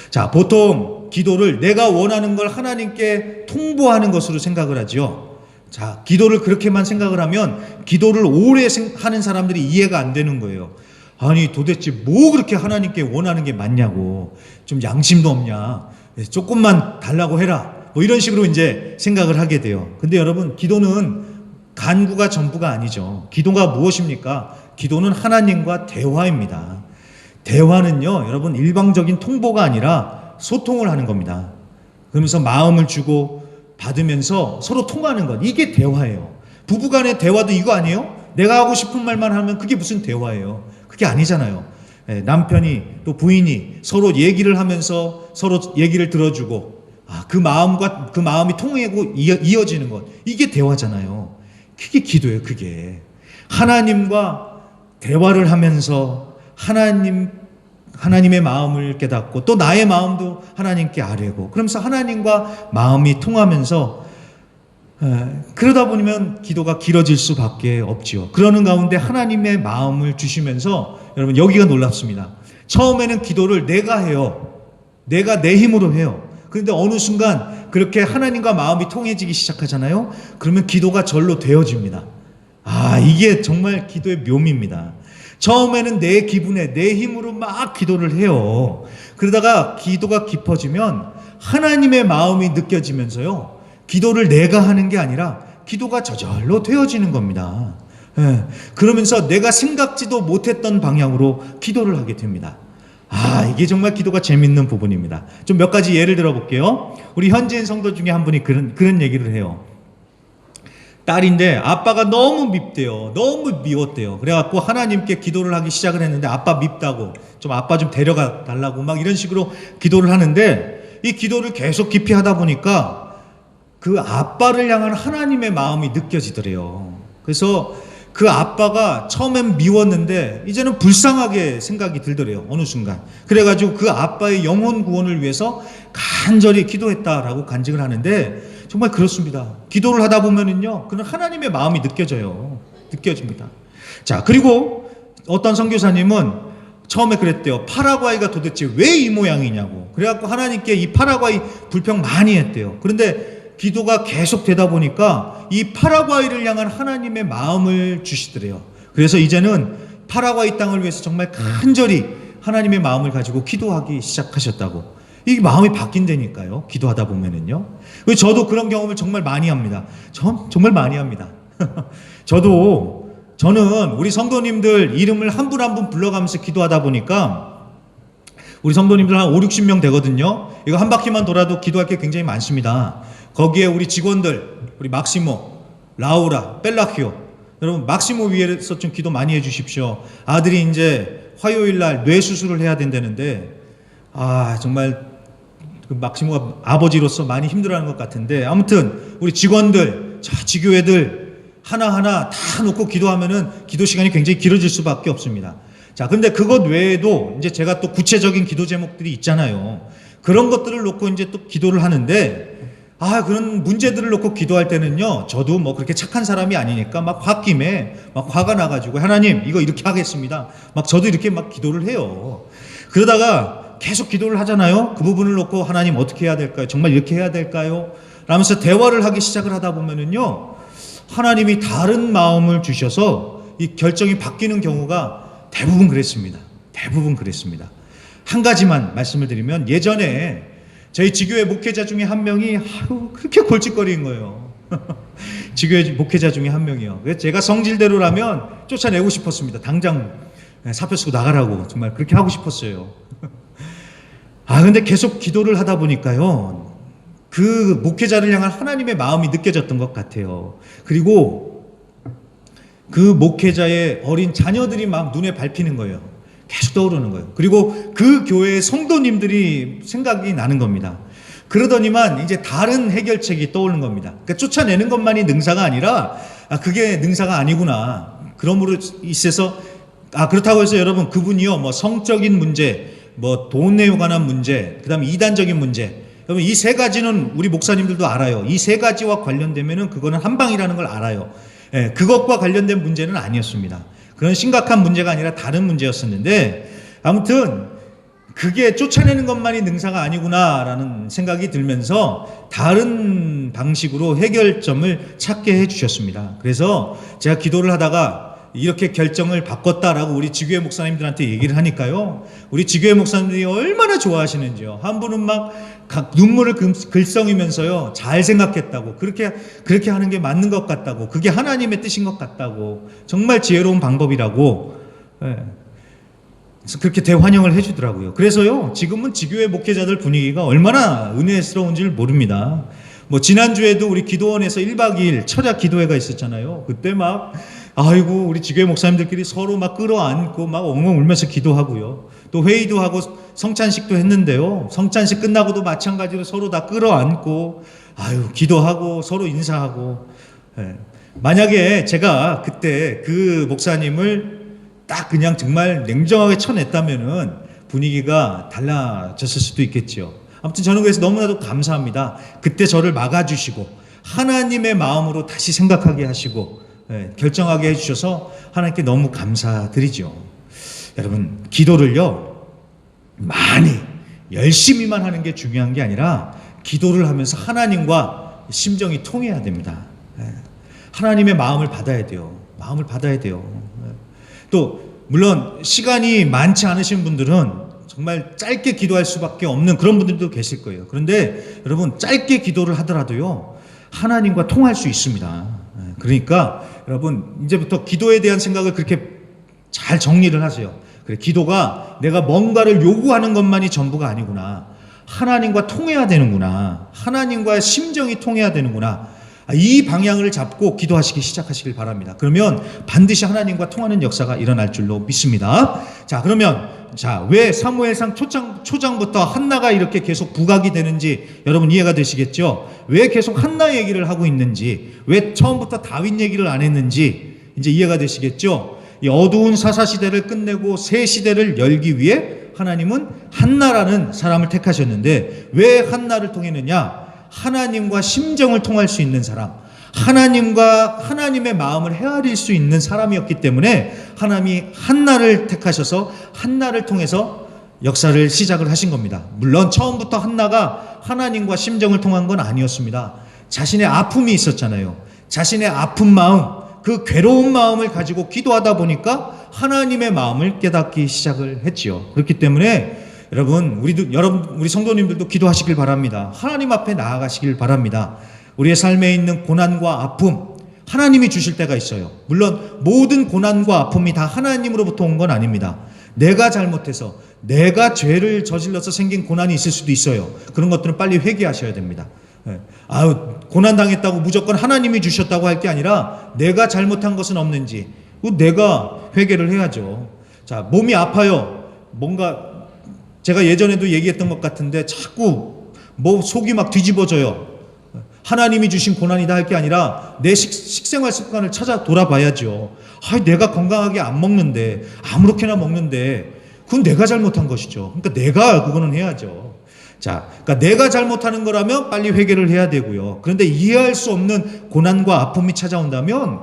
자, 보통 기도를 내가 원하는 걸 하나님께 통보하는 것으로 생각을 하죠. 자, 기도를 그렇게만 생각을 하면 기도를 오래 하는 사람들이 이해가 안 되는 거예요. 아니, 도대체 뭐 그렇게 하나님께 원하는 게 많냐고. 좀 양심도 없냐. 조금만 달라고 해라. 뭐 이런 식으로 이제 생각을 하게 돼요. 근데 여러분, 기도는 간구가 전부가 아니죠. 기도가 무엇입니까? 기도는 하나님과 대화입니다. 대화는요, 여러분, 일방적인 통보가 아니라 소통을 하는 겁니다. 그러면서 마음을 주고 받으면서 서로 통하는 것. 이게 대화예요. 부부간의 대화도 이거 아니에요? 내가 하고 싶은 말만 하면 그게 무슨 대화예요? 그게 아니잖아요. 남편이 또 부인이 서로 얘기를 하면서 서로 얘기를 들어주고 그 마음과 그 마음이 통하고 이어지는 것. 이게 대화잖아요. 그게 기도예요. 그게 하나님과 대화를 하면서 하나님의 마음을 깨닫고 또 나의 마음도 하나님께 아뢰고 그러면서 하나님과 마음이 통하면서 그러다 보면 기도가 길어질 수밖에 없지요. 그러는 가운데 하나님의 마음을 주시면서 여러분, 여기가 놀랍습니다. 처음에는 기도를 내가 해요. 내가 내 힘으로 해요. 그런데 어느 순간 그렇게 하나님과 마음이 통해지기 시작하잖아요. 그러면 기도가 절로 되어집니다. 이게 정말 기도의 묘미입니다. 처음에는 내 기분에 내 힘으로 막 기도를 해요. 그러다가 기도가 깊어지면 하나님의 마음이 느껴지면서요, 기도를 내가 하는 게 아니라 기도가 저절로 되어지는 겁니다. 예. 그러면서 내가 생각지도 못했던 방향으로 기도를 하게 됩니다. 이게 정말 기도가 재밌는 부분입니다. 좀 몇 가지 예를 들어 볼게요. 우리 현지인 성도 중에 한 분이 그런 얘기를 해요. 딸인데 아빠가 너무 밉대요. 너무 미웠대요. 그래갖고 하나님께 기도를 하기 시작을 했는데 아빠 밉다고 아빠 좀 데려가 달라고 막 이런 식으로 기도를 하는데 이 기도를 계속 깊이 하다 보니까 그 아빠를 향한 하나님의 마음이 느껴지더래요. 그래서 그 아빠가 처음엔 미웠는데 이제는 불쌍하게 생각이 들더래요. 어느 순간. 그래가지고 그 아빠의 영혼 구원을 위해서 간절히 기도했다라고 간증을 하는데 정말 그렇습니다. 기도를 하다 보면은요, 그런 하나님의 마음이 느껴집니다. 자, 그리고 어떤 선교사님은 처음에 그랬대요. 파라과이가 도대체 왜 이 모양이냐고. 그래갖고 하나님께 이 파라과이 불평 많이 했대요. 그런데 기도가 계속 되다 보니까 이 파라과이를 향한 하나님의 마음을 주시더래요. 그래서 이제는 파라과이 땅을 위해서 정말 간절히 하나님의 마음을 가지고 기도하기 시작하셨다고. 이 마음이 바뀐다니까요. 기도하다 보면은요. 저도 그런 경험을 정말 많이 합니다. 정말 많이 합니다. 저는 우리 성도님들 이름을 한 분 한 분 불러가면서 기도하다 보니까 우리 성도님들 한 5, 60명 되거든요. 이거 한 바퀴만 돌아도 기도할 게 굉장히 많습니다. 거기에 우리 직원들, 우리 막시모, 라우라, 벨라키오. 여러분, 막시모 위해서 좀 기도 많이 해주십시오. 아들이 이제 화요일 날 뇌 수술을 해야 된다는데, 정말 그 막시모가 아버지로서 많이 힘들어하는 것 같은데, 아무튼 우리 직원들, 지교회들 하나하나 다 놓고 기도하면은 기도 시간이 굉장히 길어질 수밖에 없습니다. 자, 근데 그것 외에도 이제 제가 또 구체적인 기도 제목들이 있잖아요. 그런 것들을 놓고 이제 또 기도를 하는데, 그런 문제들을 놓고 기도할 때는요, 저도 뭐 그렇게 착한 사람이 아니니까 막 홧김에 막 화가 나가지고 하나님 이거 이렇게 하겠습니다. 막 저도 이렇게 막 기도를 해요. 그러다가 계속 기도를 하잖아요. 그 부분을 놓고 하나님 어떻게 해야 될까요? 정말 이렇게 해야 될까요? 라면서 대화를 하기 시작을 하다 보면은요, 하나님이 다른 마음을 주셔서 이 결정이 바뀌는 경우가 대부분 그랬습니다. 한 가지만 말씀을 드리면, 예전에 저희 지교회 목회자 중에 한 명이 그렇게 골칫거리인 거예요. 지교회 목회자 중에 한 명이요. 그래서 제가 성질대로라면 쫓아내고 싶었습니다. 당장 사표 쓰고 나가라고 정말 그렇게 하고 싶었어요. 근데 계속 기도를 하다 보니까요, 그 목회자를 향한 하나님의 마음이 느껴졌던 것 같아요. 그리고 그 목회자의 어린 자녀들이 막 눈에 밟히는 거예요. 계속 떠오르는 거예요. 그리고 그 교회의 성도님들이 생각이 나는 겁니다. 그러더니만 이제 다른 해결책이 떠오르는 겁니다. 그러니까 쫓아내는 것만이 능사가 아니라, 그게 능사가 아니구나. 그러므로 있어서, 그렇다고 해서 여러분, 그분이요, 뭐 성적인 문제, 뭐 돈에 관한 문제, 그 다음에 이단적인 문제, 여러분 이 세 가지는 우리 목사님들도 알아요. 이 세 가지와 관련되면은 그거는 한방이라는 걸 알아요. 그것과 관련된 문제는 아니었습니다. 그런 심각한 문제가 아니라 다른 문제였었는데, 아무튼 그게 쫓아내는 것만이 능사가 아니구나라는 생각이 들면서 다른 방식으로 해결점을 찾게 해주셨습니다. 그래서 제가 기도를 하다가 이렇게 결정을 바꿨다라고 우리 지교회 목사님들한테 얘기를 하니까요, 우리 지교회 목사님들이 얼마나 좋아하시는지요. 한 분은 막 눈물을 글썽이면서요, 잘 생각했다고, 그렇게 하는 게 맞는 것 같다고, 그게 하나님의 뜻인 것 같다고, 정말 지혜로운 방법이라고, 그렇게 대환영을 해주더라고요. 그래서요, 지금은 지교회 목회자들 분위기가 얼마나 은혜스러운지를 모릅니다. 뭐 지난주에도 우리 기도원에서 1박 2일 철야 기도회가 있었잖아요. 그때 막 우리 지교회 목사님들끼리 서로 막 끌어안고 막 엉엉 울면서 기도하고요. 또 회의도 하고 성찬식도 했는데요. 성찬식 끝나고도 마찬가지로 서로 다 끌어안고 기도하고 서로 인사하고. 만약에 제가 그때 그 목사님을 딱 그냥 정말 냉정하게 쳐냈다면은 분위기가 달라졌을 수도 있겠죠. 아무튼 저는 그래서 너무나도 감사합니다. 그때 저를 막아주시고 하나님의 마음으로 다시 생각하게 하시고 결정하게 해주셔서 하나님께 너무 감사드리죠. 여러분, 기도를요, 많이 열심히만 하는 게 중요한 게 아니라 기도를 하면서 하나님과 심정이 통해야 됩니다. 하나님의 마음을 받아야 돼요. 또 물론 시간이 많지 않으신 분들은 정말 짧게 기도할 수밖에 없는 그런 분들도 계실 거예요. 그런데 여러분, 짧게 기도를 하더라도요, 하나님과 통할 수 있습니다. 그러니까 여러분 이제부터 기도에 대한 생각을 그렇게 잘 정리를 하세요. 그래, 기도가 내가 뭔가를 요구하는 것만이 전부가 아니구나. 하나님과 통해야 되는구나. 하나님과의 심정이 통해야 되는구나. 이 방향을 잡고 기도하시기 시작하시길 바랍니다. 그러면 반드시 하나님과 통하는 역사가 일어날 줄로 믿습니다. 자, 그러면 왜 사무엘상 초장부터 한나가 이렇게 계속 부각이 되는지 여러분 이해가 되시겠죠? 왜 계속 한나 얘기를 하고 있는지, 왜 처음부터 다윗 얘기를 안 했는지 이제 이해가 되시겠죠? 이 어두운 사사 시대를 끝내고 새 시대를 열기 위해 하나님은 한나라는 사람을 택하셨는데 왜 한나를 통했느냐? 하나님과 심정을 통할 수 있는 사람, 하나님의 마음을 헤아릴 수 있는 사람이었기 때문에 하나님이 한나를 택하셔서 한나를 통해서 역사를 시작을 하신 겁니다. 물론 처음부터 한나가 하나님과 심정을 통한 건 아니었습니다. 자신의 아픔이 있었잖아요. 자신의 아픈 마음, 그 괴로운 마음을 가지고 기도하다 보니까 하나님의 마음을 깨닫기 시작을 했지요. 그렇기 때문에 여러분, 우리 성도님들도 기도하시길 바랍니다. 하나님 앞에 나아가시길 바랍니다. 우리의 삶에 있는 고난과 아픔, 하나님이 주실 때가 있어요. 물론 모든 고난과 아픔이 다 하나님으로부터 온 건 아닙니다. 내가 잘못해서, 내가 죄를 저질러서 생긴 고난이 있을 수도 있어요. 그런 것들은 빨리 회개하셔야 됩니다. 고난 당했다고 무조건 하나님이 주셨다고 할 게 아니라 내가 잘못한 것은 없는지 내가 회개를 해야죠. 자, 몸이 아파요. 뭔가 제가 예전에도 얘기했던 것 같은데 자꾸 속이 막 뒤집어져요. 하나님이 주신 고난이다 할 게 아니라 내 식생활 습관을 찾아 돌아봐야죠. 내가 건강하게 안 먹는데, 아무렇게나 먹는데 그건 내가 잘못한 것이죠. 그러니까 내가 그거는 해야죠. 자, 그러니까 내가 잘못하는 거라면 빨리 회개를 해야 되고요. 그런데 이해할 수 없는 고난과 아픔이 찾아온다면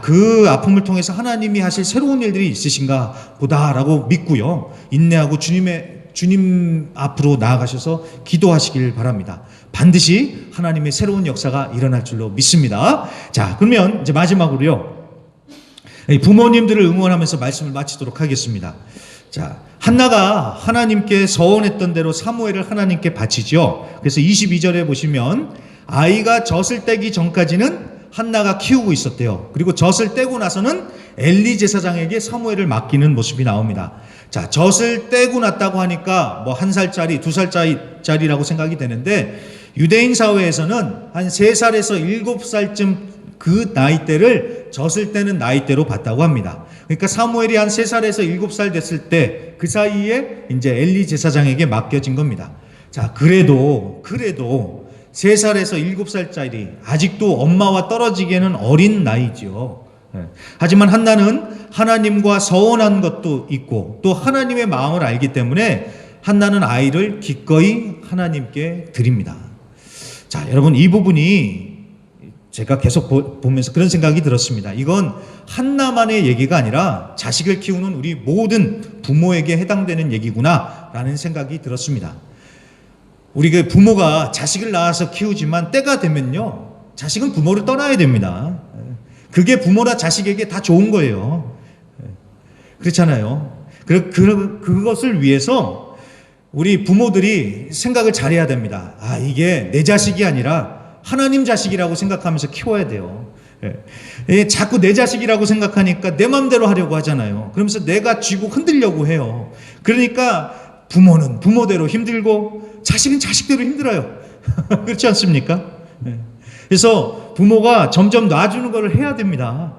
그 아픔을 통해서 하나님이 하실 새로운 일들이 있으신가 보다라고 믿고요. 인내하고 주님 앞으로 나아가셔서 기도하시길 바랍니다. 반드시 하나님의 새로운 역사가 일어날 줄로 믿습니다. 자, 그러면 이제 마지막으로요. 부모님들을 응원하면서 말씀을 마치도록 하겠습니다. 자, 한나가 하나님께 서원했던 대로 사무엘을 하나님께 바치죠. 그래서 22절에 보시면 아이가 젖을 떼기 전까지는 한나가 키우고 있었대요. 그리고 젖을 떼고 나서는 엘리 제사장에게 사무엘을 맡기는 모습이 나옵니다. 자, 젖을 떼고 났다고 하니까 1살짜리, 2살짜리라고 생각이 되는데 유대인 사회에서는 한 3살에서 7살쯤 그 나이대를 젖을 떼는 나이대로 봤다고 합니다. 그러니까 사무엘이 한 3살에서 7살 됐을 때 그 사이에 이제 엘리 제사장에게 맡겨진 겁니다. 자, 그래도 3살에서 7살짜리 아직도 엄마와 떨어지기에는 어린 나이죠. 하지만 한나는 하나님과 서원한 것도 있고 또 하나님의 마음을 알기 때문에 한나는 아이를 기꺼이 하나님께 드립니다. 자, 여러분, 이 부분이 제가 계속 보면서 그런 생각이 들었습니다. 이건 한나만의 얘기가 아니라 자식을 키우는 우리 모든 부모에게 해당되는 얘기구나 라는 생각이 들었습니다. 우리 그 부모가 자식을 낳아서 키우지만 때가 되면요, 자식은 부모를 떠나야 됩니다. 그게 부모나 자식에게 다 좋은 거예요. 그렇잖아요. 그것을 위해서 우리 부모들이 생각을 잘해야 됩니다. 이게 내 자식이 아니라 하나님 자식이라고 생각하면서 키워야 돼요. 자꾸 내 자식이라고 생각하니까 내 마음대로 하려고 하잖아요. 그러면서 내가 쥐고 흔들려고 해요. 그러니까 부모는 부모대로 힘들고 자식은 자식대로 힘들어요. 그렇지 않습니까? 그래서 부모가 점점 놔주는 걸 해야 됩니다.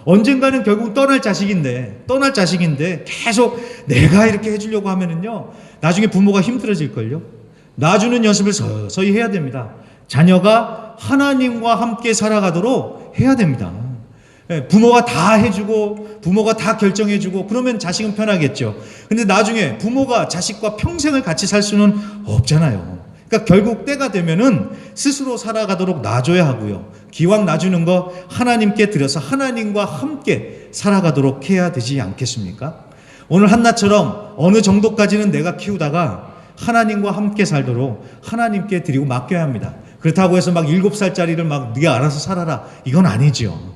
언젠가는 결국 떠날 자식인데 계속 내가 이렇게 해주려고 하면은요, 나중에 부모가 힘들어질걸요. 놔주는 연습을 서서히 해야 됩니다. 자녀가 하나님과 함께 살아가도록 해야 됩니다. 부모가 다 해주고 부모가 다 결정해주고 그러면 자식은 편하겠죠. 근데 나중에 부모가 자식과 평생을 같이 살 수는 없잖아요. 그러니까 결국 때가 되면은 스스로 살아가도록 놔줘야 하고요. 기왕 놔주는 거 하나님께 드려서 하나님과 함께 살아가도록 해야 되지 않겠습니까? 오늘 한나처럼 어느 정도까지는 내가 키우다가 하나님과 함께 살도록 하나님께 드리고 맡겨야 합니다. 그렇다고 해서 7살짜리를 네가 알아서 살아라, 이건 아니죠.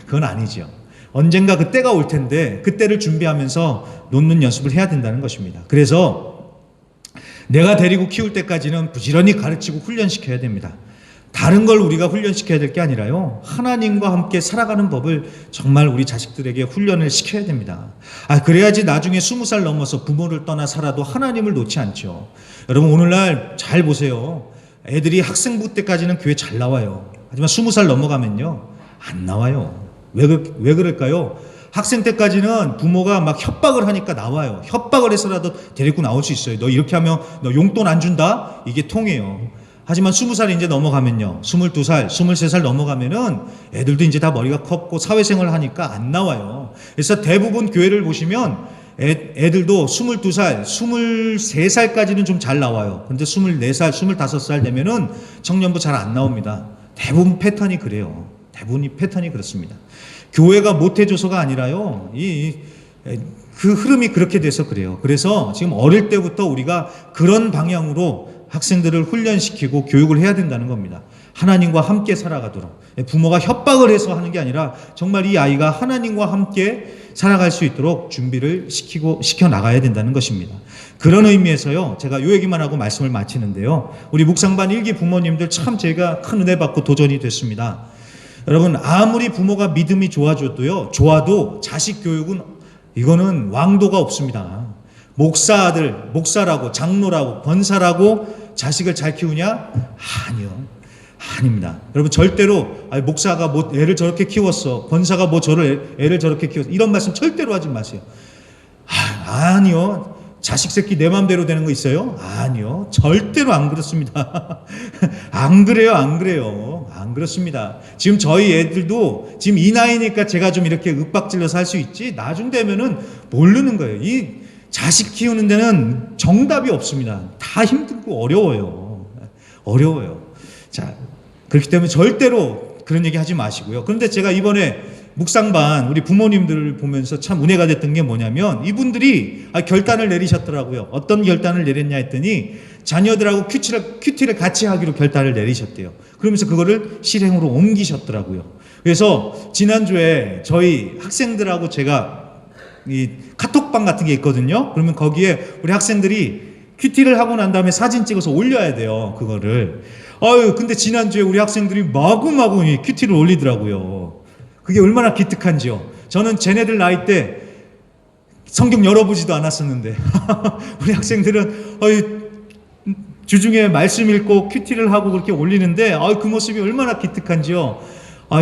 그건 아니죠. 언젠가 그 때가 올 텐데 그때를 준비하면서 놓는 연습을 해야 된다는 것입니다. 그래서 내가 데리고 키울 때까지는 부지런히 가르치고 훈련시켜야 됩니다. 다른 걸 우리가 훈련시켜야 될 게 아니라요, 하나님과 함께 살아가는 법을 정말 우리 자식들에게 훈련을 시켜야 됩니다. 그래야지 나중에 20살 넘어서 부모를 떠나 살아도 하나님을 놓지 않죠. 여러분, 오늘날 잘 보세요. 애들이 학생부 때까지는 교회 잘 나와요. 하지만 20살 넘어가면요, 안 나와요. 왜 그럴까요? 학생 때까지는 부모가 막 협박을 하니까 나와요. 협박을 해서라도 데리고 나올 수 있어요. 너 이렇게 하면 너 용돈 안 준다? 이게 통해요. 하지만 20살이 이제 넘어가면요, 22살, 23살 넘어가면은 애들도 이제 다 머리가 컸고 사회생활을 하니까 안 나와요. 그래서 대부분 교회를 보시면 애들도 22살, 23살까지는 좀 잘 나와요. 근데 24살, 25살 되면은 청년부 잘 안 나옵니다. 대부분 패턴이 그래요. 대부분이 패턴이 그렇습니다. 교회가 못해줘서가 아니라요, 그 흐름이 그렇게 돼서 그래요. 그래서 지금 어릴 때부터 우리가 그런 방향으로 학생들을 훈련시키고 교육을 해야 된다는 겁니다. 하나님과 함께 살아가도록. 부모가 협박을 해서 하는 게 아니라 정말 이 아이가 하나님과 함께 살아갈 수 있도록 준비를 시켜 나가야 된다는 것입니다. 그런 의미에서요, 제가 요 얘기만 하고 말씀을 마치는데요, 우리 묵상반 1기 부모님들 참 제가 큰 은혜 받고 도전이 됐습니다. 여러분, 아무리 부모가 믿음이 좋아도 자식 교육은 이거는 왕도가 없습니다. 목사라고, 장로라고, 권사라고 자식을 잘 키우냐? 아니요. 아닙니다. 여러분, 절대로 목사가 뭐 애를 저렇게 키웠어, 권사가 뭐 애를 저렇게 키웠어, 이런 말씀 절대로 하지 마세요. 아니요. 자식 새끼 내 맘대로 되는 거 있어요? 아니요. 절대로 안 그렇습니다. 안 그렇습니다. 지금 저희 애들도 지금 이 나이니까 제가 좀 이렇게 윽박질러서 할 수 있지, 나중 되면은 모르는 거예요. 이 자식 키우는 데는 정답이 없습니다. 다 힘들고 어려워요. 자, 그렇기 때문에 절대로 그런 얘기 하지 마시고요. 그런데 제가 이번에 묵상반 우리 부모님들을 보면서 참 은혜가 됐던 게 뭐냐면, 이분들이 결단을 내리셨더라고요. 어떤 결단을 내렸냐 했더니 자녀들하고 큐티를 같이 하기로 결단을 내리셨대요. 그러면서 그거를 실행으로 옮기셨더라고요. 그래서 지난주에 저희 학생들하고 제가 이 카톡방 같은 게 있거든요. 그러면 거기에 우리 학생들이 큐티를 하고 난 다음에 사진 찍어서 올려야 돼요, 그거를. 근데 지난주에 우리 학생들이 마구마구 큐티를 올리더라고요. 그게 얼마나 기특한지요. 저는 쟤네들 나이 때 성경 열어보지도 않았었는데 우리 학생들은 주중에 말씀 읽고 큐티를 하고 그렇게 올리는데 그 모습이 얼마나 기특한지요.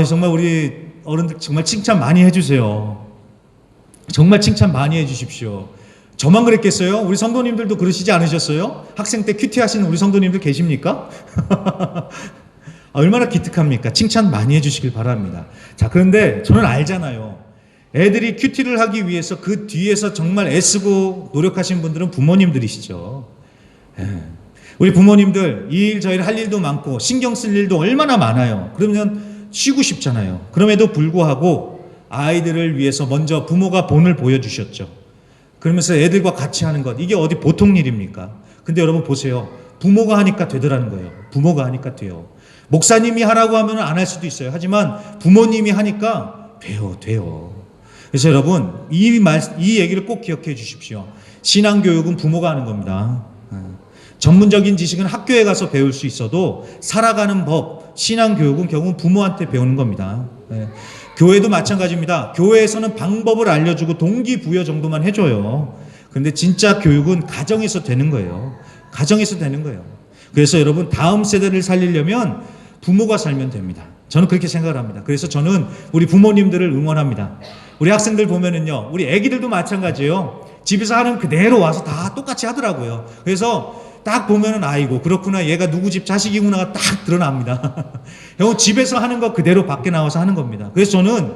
정말 우리 어른들 정말 칭찬 많이 해주세요. 정말 칭찬 많이 해주십시오. 저만 그랬겠어요? 우리 성도님들도 그러시지 않으셨어요? 학생 때 큐티 하시는 우리 성도님들 계십니까? 얼마나 기특합니까? 칭찬 많이 해주시길 바랍니다. 자, 그런데 저는 알잖아요. 애들이 큐티를 하기 위해서 그 뒤에서 정말 애쓰고 노력하신 분들은 부모님들이시죠. 우리 부모님들 이 일 저 일 할 일도 많고 신경 쓸 일도 얼마나 많아요. 그러면 쉬고 싶잖아요. 그럼에도 불구하고 아이들을 위해서 먼저 부모가 본을 보여주셨죠. 그러면서 애들과 같이 하는 것, 이게 어디 보통 일입니까? 근데 여러분 보세요. 부모가 하니까 되더라는 거예요. 부모가 하니까 돼요. 목사님이 하라고 하면 안 할 수도 있어요. 하지만 부모님이 하니까 돼요. 그래서 여러분, 이 얘기를 꼭 기억해 주십시오. 신앙교육은 부모가 하는 겁니다. 전문적인 지식은 학교에 가서 배울 수 있어도 살아가는 법, 신앙교육은 결국은 부모한테 배우는 겁니다. 교회도 마찬가지입니다. 교회에서는 방법을 알려주고 동기부여 정도만 해줘요. 그런데 진짜 교육은 가정에서 되는 거예요. 그래서 여러분, 다음 세대를 살리려면 부모가 살면 됩니다. 저는 그렇게 생각을 합니다. 그래서 저는 우리 부모님들을 응원합니다. 우리 학생들 보면은요, 우리 애기들도 마찬가지예요. 집에서 하는 그대로 와서 다 똑같이 하더라고요. 그래서 딱 보면은 아이고 그렇구나, 얘가 누구 집 자식이구나가 딱 드러납니다. 집에서 하는 거 그대로 밖에 나와서 하는 겁니다. 그래서 저는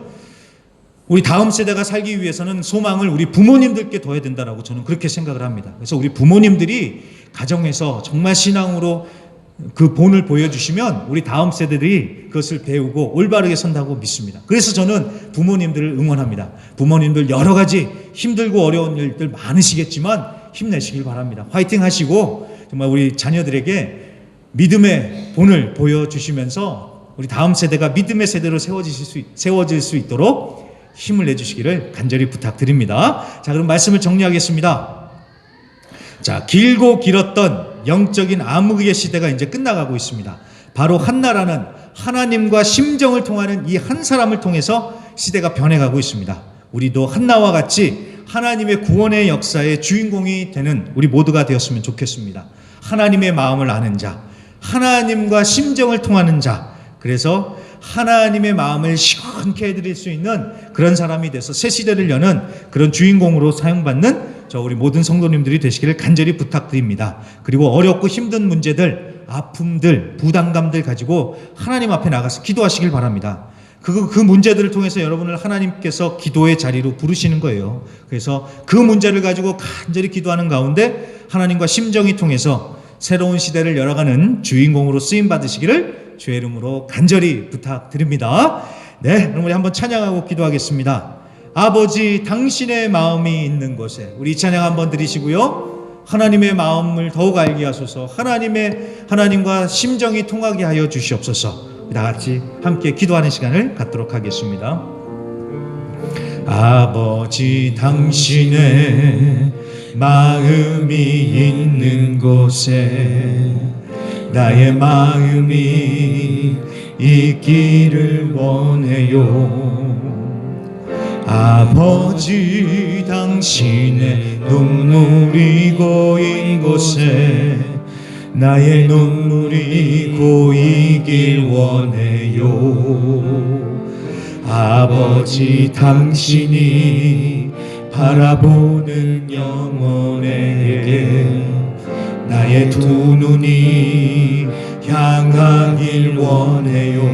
우리 다음 세대가 살기 위해서는 소망을 우리 부모님들께 둬야 된다라고 저는 그렇게 생각을 합니다. 그래서 우리 부모님들이 가정에서 정말 신앙으로 그 본을 보여주시면 우리 다음 세대들이 그것을 배우고 올바르게 선다고 믿습니다. 그래서 저는 부모님들을 응원합니다. 부모님들 여러 가지 힘들고 어려운 일들 많으시겠지만 힘내시길 바랍니다. 화이팅 하시고 정말 우리 자녀들에게 믿음의 본을 보여주시면서 우리 다음 세대가 믿음의 세대로 세워질 수 있도록 힘을 내주시기를 간절히 부탁드립니다. 자, 그럼 말씀을 정리하겠습니다. 자, 길고 길었던 영적인 암흑의 시대가 이제 끝나가고 있습니다. 바로 한나라는 하나님과 심정을 통하는 이 한 사람을 통해서 시대가 변해가고 있습니다. 우리도 한나와 같이 하나님의 구원의 역사의 주인공이 되는 우리 모두가 되었으면 좋겠습니다. 하나님의 마음을 아는 자, 하나님과 심정을 통하는 자, 그래서 하나님의 마음을 시원케 해드릴 수 있는 그런 사람이 돼서 새 시대를 여는 그런 주인공으로 사용받는 우리 모든 성도님들이 되시기를 간절히 부탁드립니다. 그리고 어렵고 힘든 문제들, 아픔들, 부담감들 가지고 하나님 앞에 나가서 기도하시길 바랍니다. 그 문제들을 통해서 여러분을 하나님께서 기도의 자리로 부르시는 거예요. 그래서 그 문제를 가지고 간절히 기도하는 가운데 하나님과 심정이 통해서 새로운 시대를 열어가는 주인공으로 쓰임 받으시기를 주의 이름으로 간절히 부탁드립니다. 네, 그럼 우리 한번 찬양하고 기도하겠습니다. 아버지, 당신의 마음이 있는 곳에, 우리 찬양 한번 드리시고요. 하나님의 마음을 더욱 알게 하소서. 하나님과 심정이 통하게 하여 주시옵소서. 다 같이 함께 기도하는 시간을 갖도록 하겠습니다. 아버지, 당신의 마음이 있는 곳에 나의 마음이 있기를 원해요. 아버지, 당신의 눈물이 고인 곳에 나의 눈물이 고이길 원해요. 아버지, 당신이 바라보는 영혼에게 나의 두 눈이 향하길 원해요.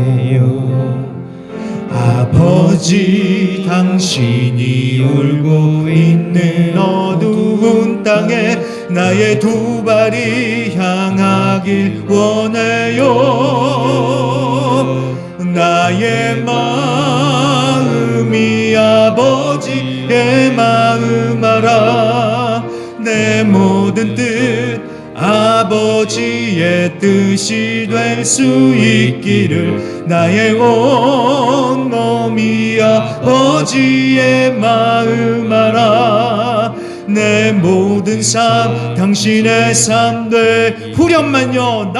아버지, 당신이 울고 있는 어두운 땅에 나의 두 발이 향하길 원해요. 나의 마음이 아버지의 마음 알아. 내 모든 뜻 아버지의 뜻이 될 수 있기를 나의 온 몸이 아버지의 마음 알아. 내 모든 삶 당신의 삶 돼. 후렴만요.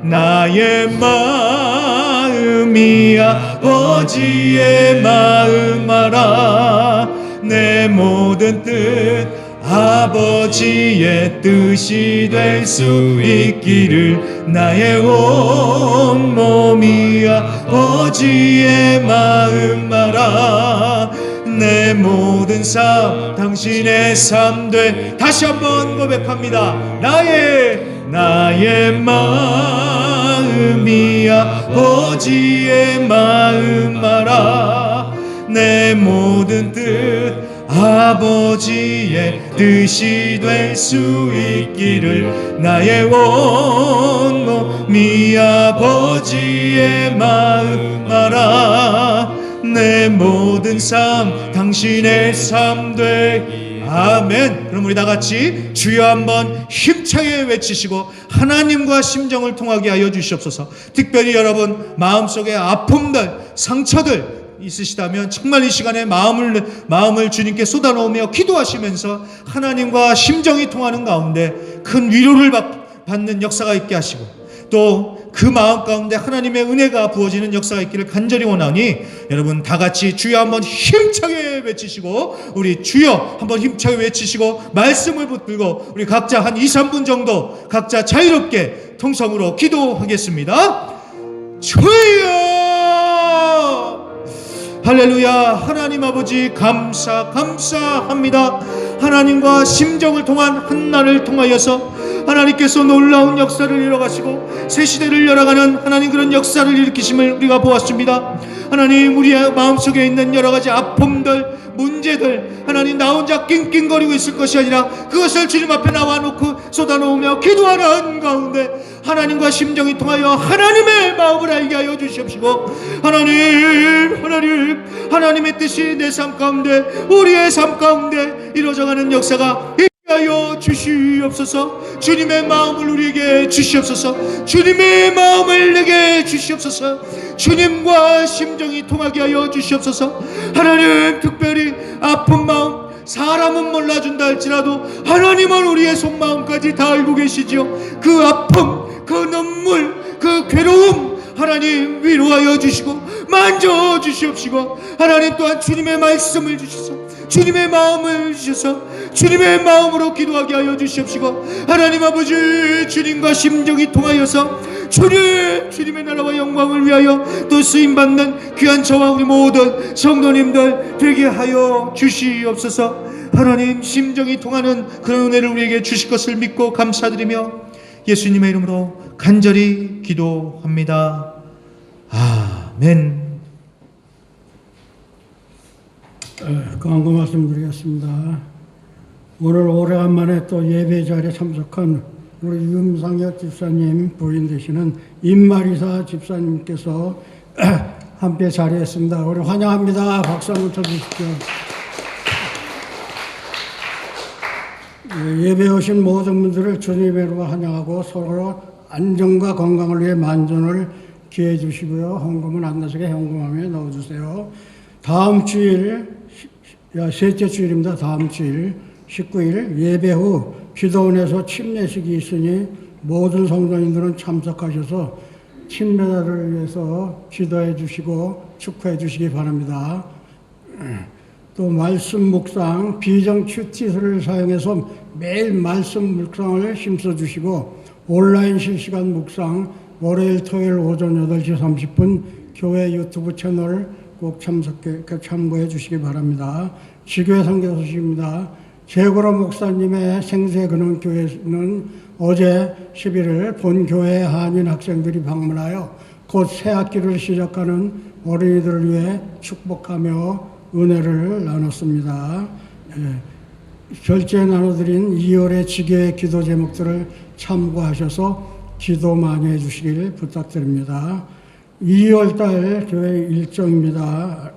나의 마음이 아버지의 마음 알아. 내 모든 뜻 아버지의 뜻이 될 수 있기를 나의 온 몸이 아버지의 마음 알아. 내 모든 삶 당신의 삶 돼. 다시 한번 고백합니다. 나의 마음이 아버지의 마음 알아. 내 모든 뜻 아버지의 뜻이 될 수 있기를 나의 온 몸이 아버지의 마음 알아. 내 모든 삶 당신의 삶 돼. 아멘. 그럼 우리 다 같이 주여 한번 힘차게 외치시고 하나님과 심정을 통하게 하여 주시옵소서. 특별히 여러분 마음속에 아픔들, 상처들 있으시다면 정말 이 시간에 마음을 주님께 쏟아놓으며 기도하시면서 하나님과 심정이 통하는 가운데 큰 위로를 받는 역사가 있게 하시고 또 그 마음 가운데 하나님의 은혜가 부어지는 역사가 있기를 간절히 원하니 여러분 다 같이 주여 한번 힘차게 외치시고 우리 주여 한번 힘차게 외치시고 말씀을 붙들고 우리 각자 한 2-3분 정도 각자 자유롭게 통성으로 기도하겠습니다. 주여 할렐루야. 하나님 아버지 감사합니다. 하나님과 심정을 통한 한나를 통하여서 하나님께서 놀라운 역사를 이뤄가시고 새 시대를 열어가는 하나님 그런 역사를 일으키심을 우리가 보았습니다. 하나님 우리의 마음속에 있는 여러가지 아픔들 문제들 하나님 나 혼자 낑낑거리고 있을 것이 아니라 그것을 주님 앞에 나와놓고 쏟아놓으며 기도하는 가운데 하나님과 심정이 통하여 하나님의 마음을 알게 하여 주시옵시고 하나님의 뜻이 내 삶 가운데 우리의 삶 가운데 이루어져가는 역사가 하여 주시옵소서. 주님의 마음을 우리에게 주시옵소서. 주님의 마음을 내게 주시옵소서. 주님과 심정이 통하게 하여 주시옵소서. 하나님 특별히 아픈 마음 사람은 몰라준다 할지라도 하나님은 우리의 속마음까지 다 알고 계시지요. 그 아픔, 그 눈물, 그 괴로움 하나님 위로하여 주시고 만져 주시옵시고, 하나님 또한 주님의 말씀을 주셔서 주님의 마음을 주셔서 주님의 마음으로 기도하게 하여 주시옵시고, 하나님 아버지 주님과 심정이 통하여서 주님의 나라와 영광을 위하여 또 쓰임받는 귀한 저와 우리 모든 성도님들 되게 하여 주시옵소서. 하나님 심정이 통하는 그런 은혜를 우리에게 주실 것을 믿고 감사드리며 예수님의 이름으로 간절히 기도합니다. 아멘. 광고 말씀드리겠습니다. 오늘 오래간만에 또 예배 자리에 참석한 우리 윤상혁 집사님 부인 되시는 임마리사 집사님께서 함께 자리했습니다. 우리 환영합니다. 박수 한번 쳐주십시오. 예배에 오신 모든 분들을 주님의 이름으로 환영하고 서로 안전과 건강을 위해 만전을 기해 주시고요. 헌금은 안 나서게 현금함에 넣어주세요. 다음 주일, 셋째 주일입니다. 다음 주일 19일 예배 후 기도원에서 침례식이 있으니 모든 성도님들은 참석하셔서 침례자를 위해서 기도해 주시고 축하해 주시기 바랍니다. 또 말씀 묵상 비정 큐티를 사용해서 매일 말씀 묵상을 힘써 주시고, 온라인 실시간 묵상 월요일 토요일 오전 8시 30분 교회 유튜브 채널 꼭 참고해 주시기 바랍니다. 지교회 선교 소식입니다. 재고로 목사님의 생세근원교회는 어제 11일 본교회 한인 학생들이 방문하여 곧 새 학기를 시작하는 어린이들을 위해 축복하며 은혜를 나눴습니다. 결제 나눠드린 2월의 지교회 기도 제목들을 참고하셔서 기도 많이 해주시길 부탁드립니다. 2월달 교회 일정입니다.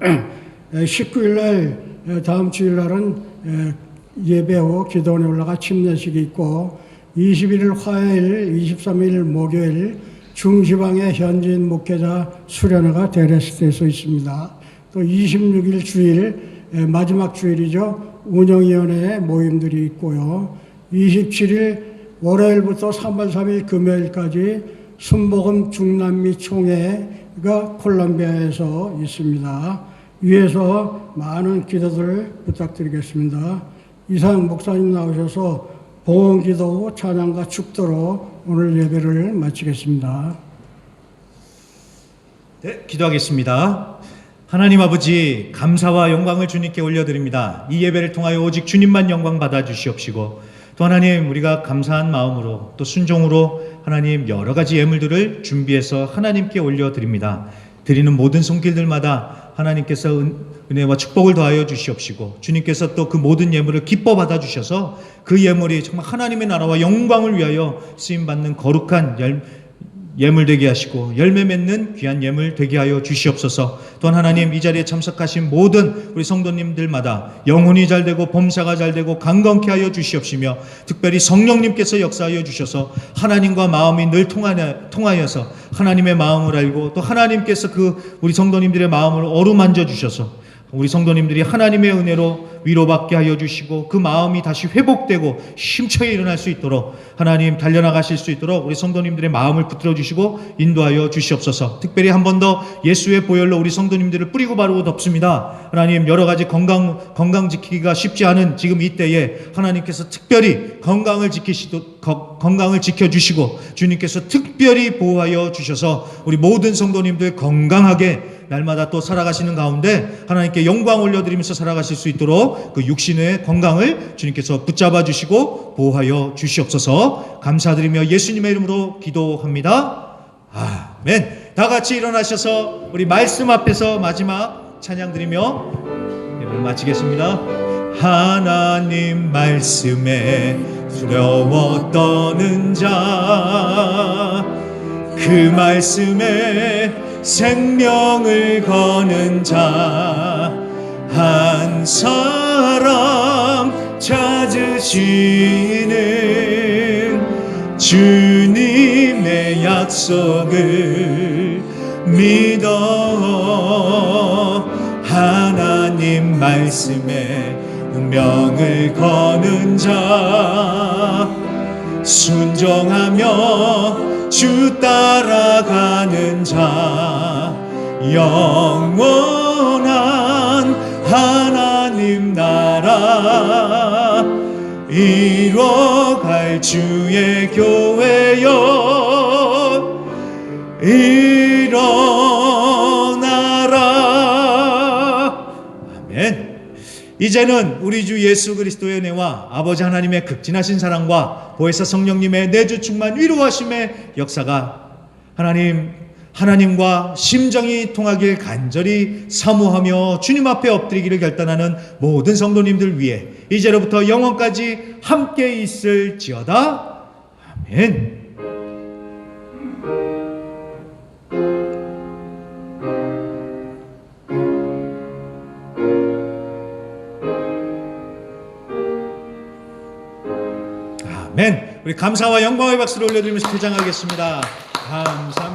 19일날 다음 주일날은 예배 후 기도원에 올라가 침례식이 있고, 21일 화요일, 23일 목요일 중지방의 현지인 목회자 수련회가 대레스트에서 있습니다. 또 26일 주일, 마지막 주일이죠. 운영위원회 모임들이 있고요. 27일 월요일부터 3월 3일 금요일까지 순복음 중남미 총회가 콜롬비아에서 있습니다. 위에서 많은 기도들 부탁드리겠습니다. 이상 목사님 나오셔서 봉헌기도 후 찬양과 축도로 오늘 예배를 마치겠습니다. 네, 기도하겠습니다. 하나님 아버지, 감사와 영광을 주님께 올려드립니다. 이 예배를 통하여 오직 주님만 영광 받아 주시옵시고, 또 하나님 우리가 감사한 마음으로 또 순종으로 하나님 여러 가지 예물들을 준비해서 하나님께 올려드립니다. 드리는 모든 손길들마다 하나님께서 은혜와 축복을 더하여 주시옵시고, 주님께서 또 그 모든 예물을 기뻐 받아 주셔서 그 예물이 정말 하나님의 나라와 영광을 위하여 쓰임받는 거룩한 예물 되게 하시고 열매 맺는 귀한 예물 되게 하여 주시옵소서. 또한 하나님 이 자리에 참석하신 모든 우리 성도님들마다 영혼이 잘되고 범사가 잘되고 강건케 하여 주시옵시며, 특별히 성령님께서 역사하여 주셔서 하나님과 마음이 늘 통하여서 하나님의 마음을 알고, 또 하나님께서 그 우리 성도님들의 마음을 어루만져 주셔서 우리 성도님들이 하나님의 은혜로 위로받게 하여 주시고 그 마음이 다시 회복되고 힘차게 일어날 수 있도록 하나님 달려나가실 수 있도록 우리 성도님들의 마음을 붙들어 주시고 인도하여 주시옵소서. 특별히 한 번 더 예수의 보혈로 우리 성도님들을 뿌리고 바르고 덮습니다. 하나님 여러 가지 건강 지키기가 쉽지 않은 지금 이때에 하나님께서 특별히 건강을 지켜주시고 주님께서 특별히 보호하여 주셔서 우리 모든 성도님들 건강하게 날마다 또 살아가시는 가운데 하나님께 영광 올려드리면서 살아가실 수 있도록 그 육신의 건강을 주님께서 붙잡아 주시고 보호하여 주시옵소서. 감사드리며 예수님의 이름으로 기도합니다. 아멘. 다 같이 일어나셔서 우리 말씀 앞에서 마지막 찬양 드리며 예배를 마치겠습니다. 하나님 말씀에 두려워 떠는 자, 그 말씀에 생명을 거는 자 한 사람 찾으시는 주님의 약속을 믿어 하나님 말씀에 운명을 거는 자 순종하며 주 따라가는 자 영원한 하나님 나라 이뤄갈 주의 교회여 일어나라. 아멘. 이제는 우리 주 예수 그리스도의 은혜와 아버지 하나님의 극진하신 사랑과 보혜사 성령님의 내주 충만 위로하심의 역사가 하나님과 심정이 통하길 간절히 사모하며 주님 앞에 엎드리기를 결단하는 모든 성도님들 위해 이제로부터 영원까지 함께 있을지어다. 아멘. 아멘. 우리 감사와 영광의 박수를 올려드리면서 퇴장하겠습니다. 감사합니다.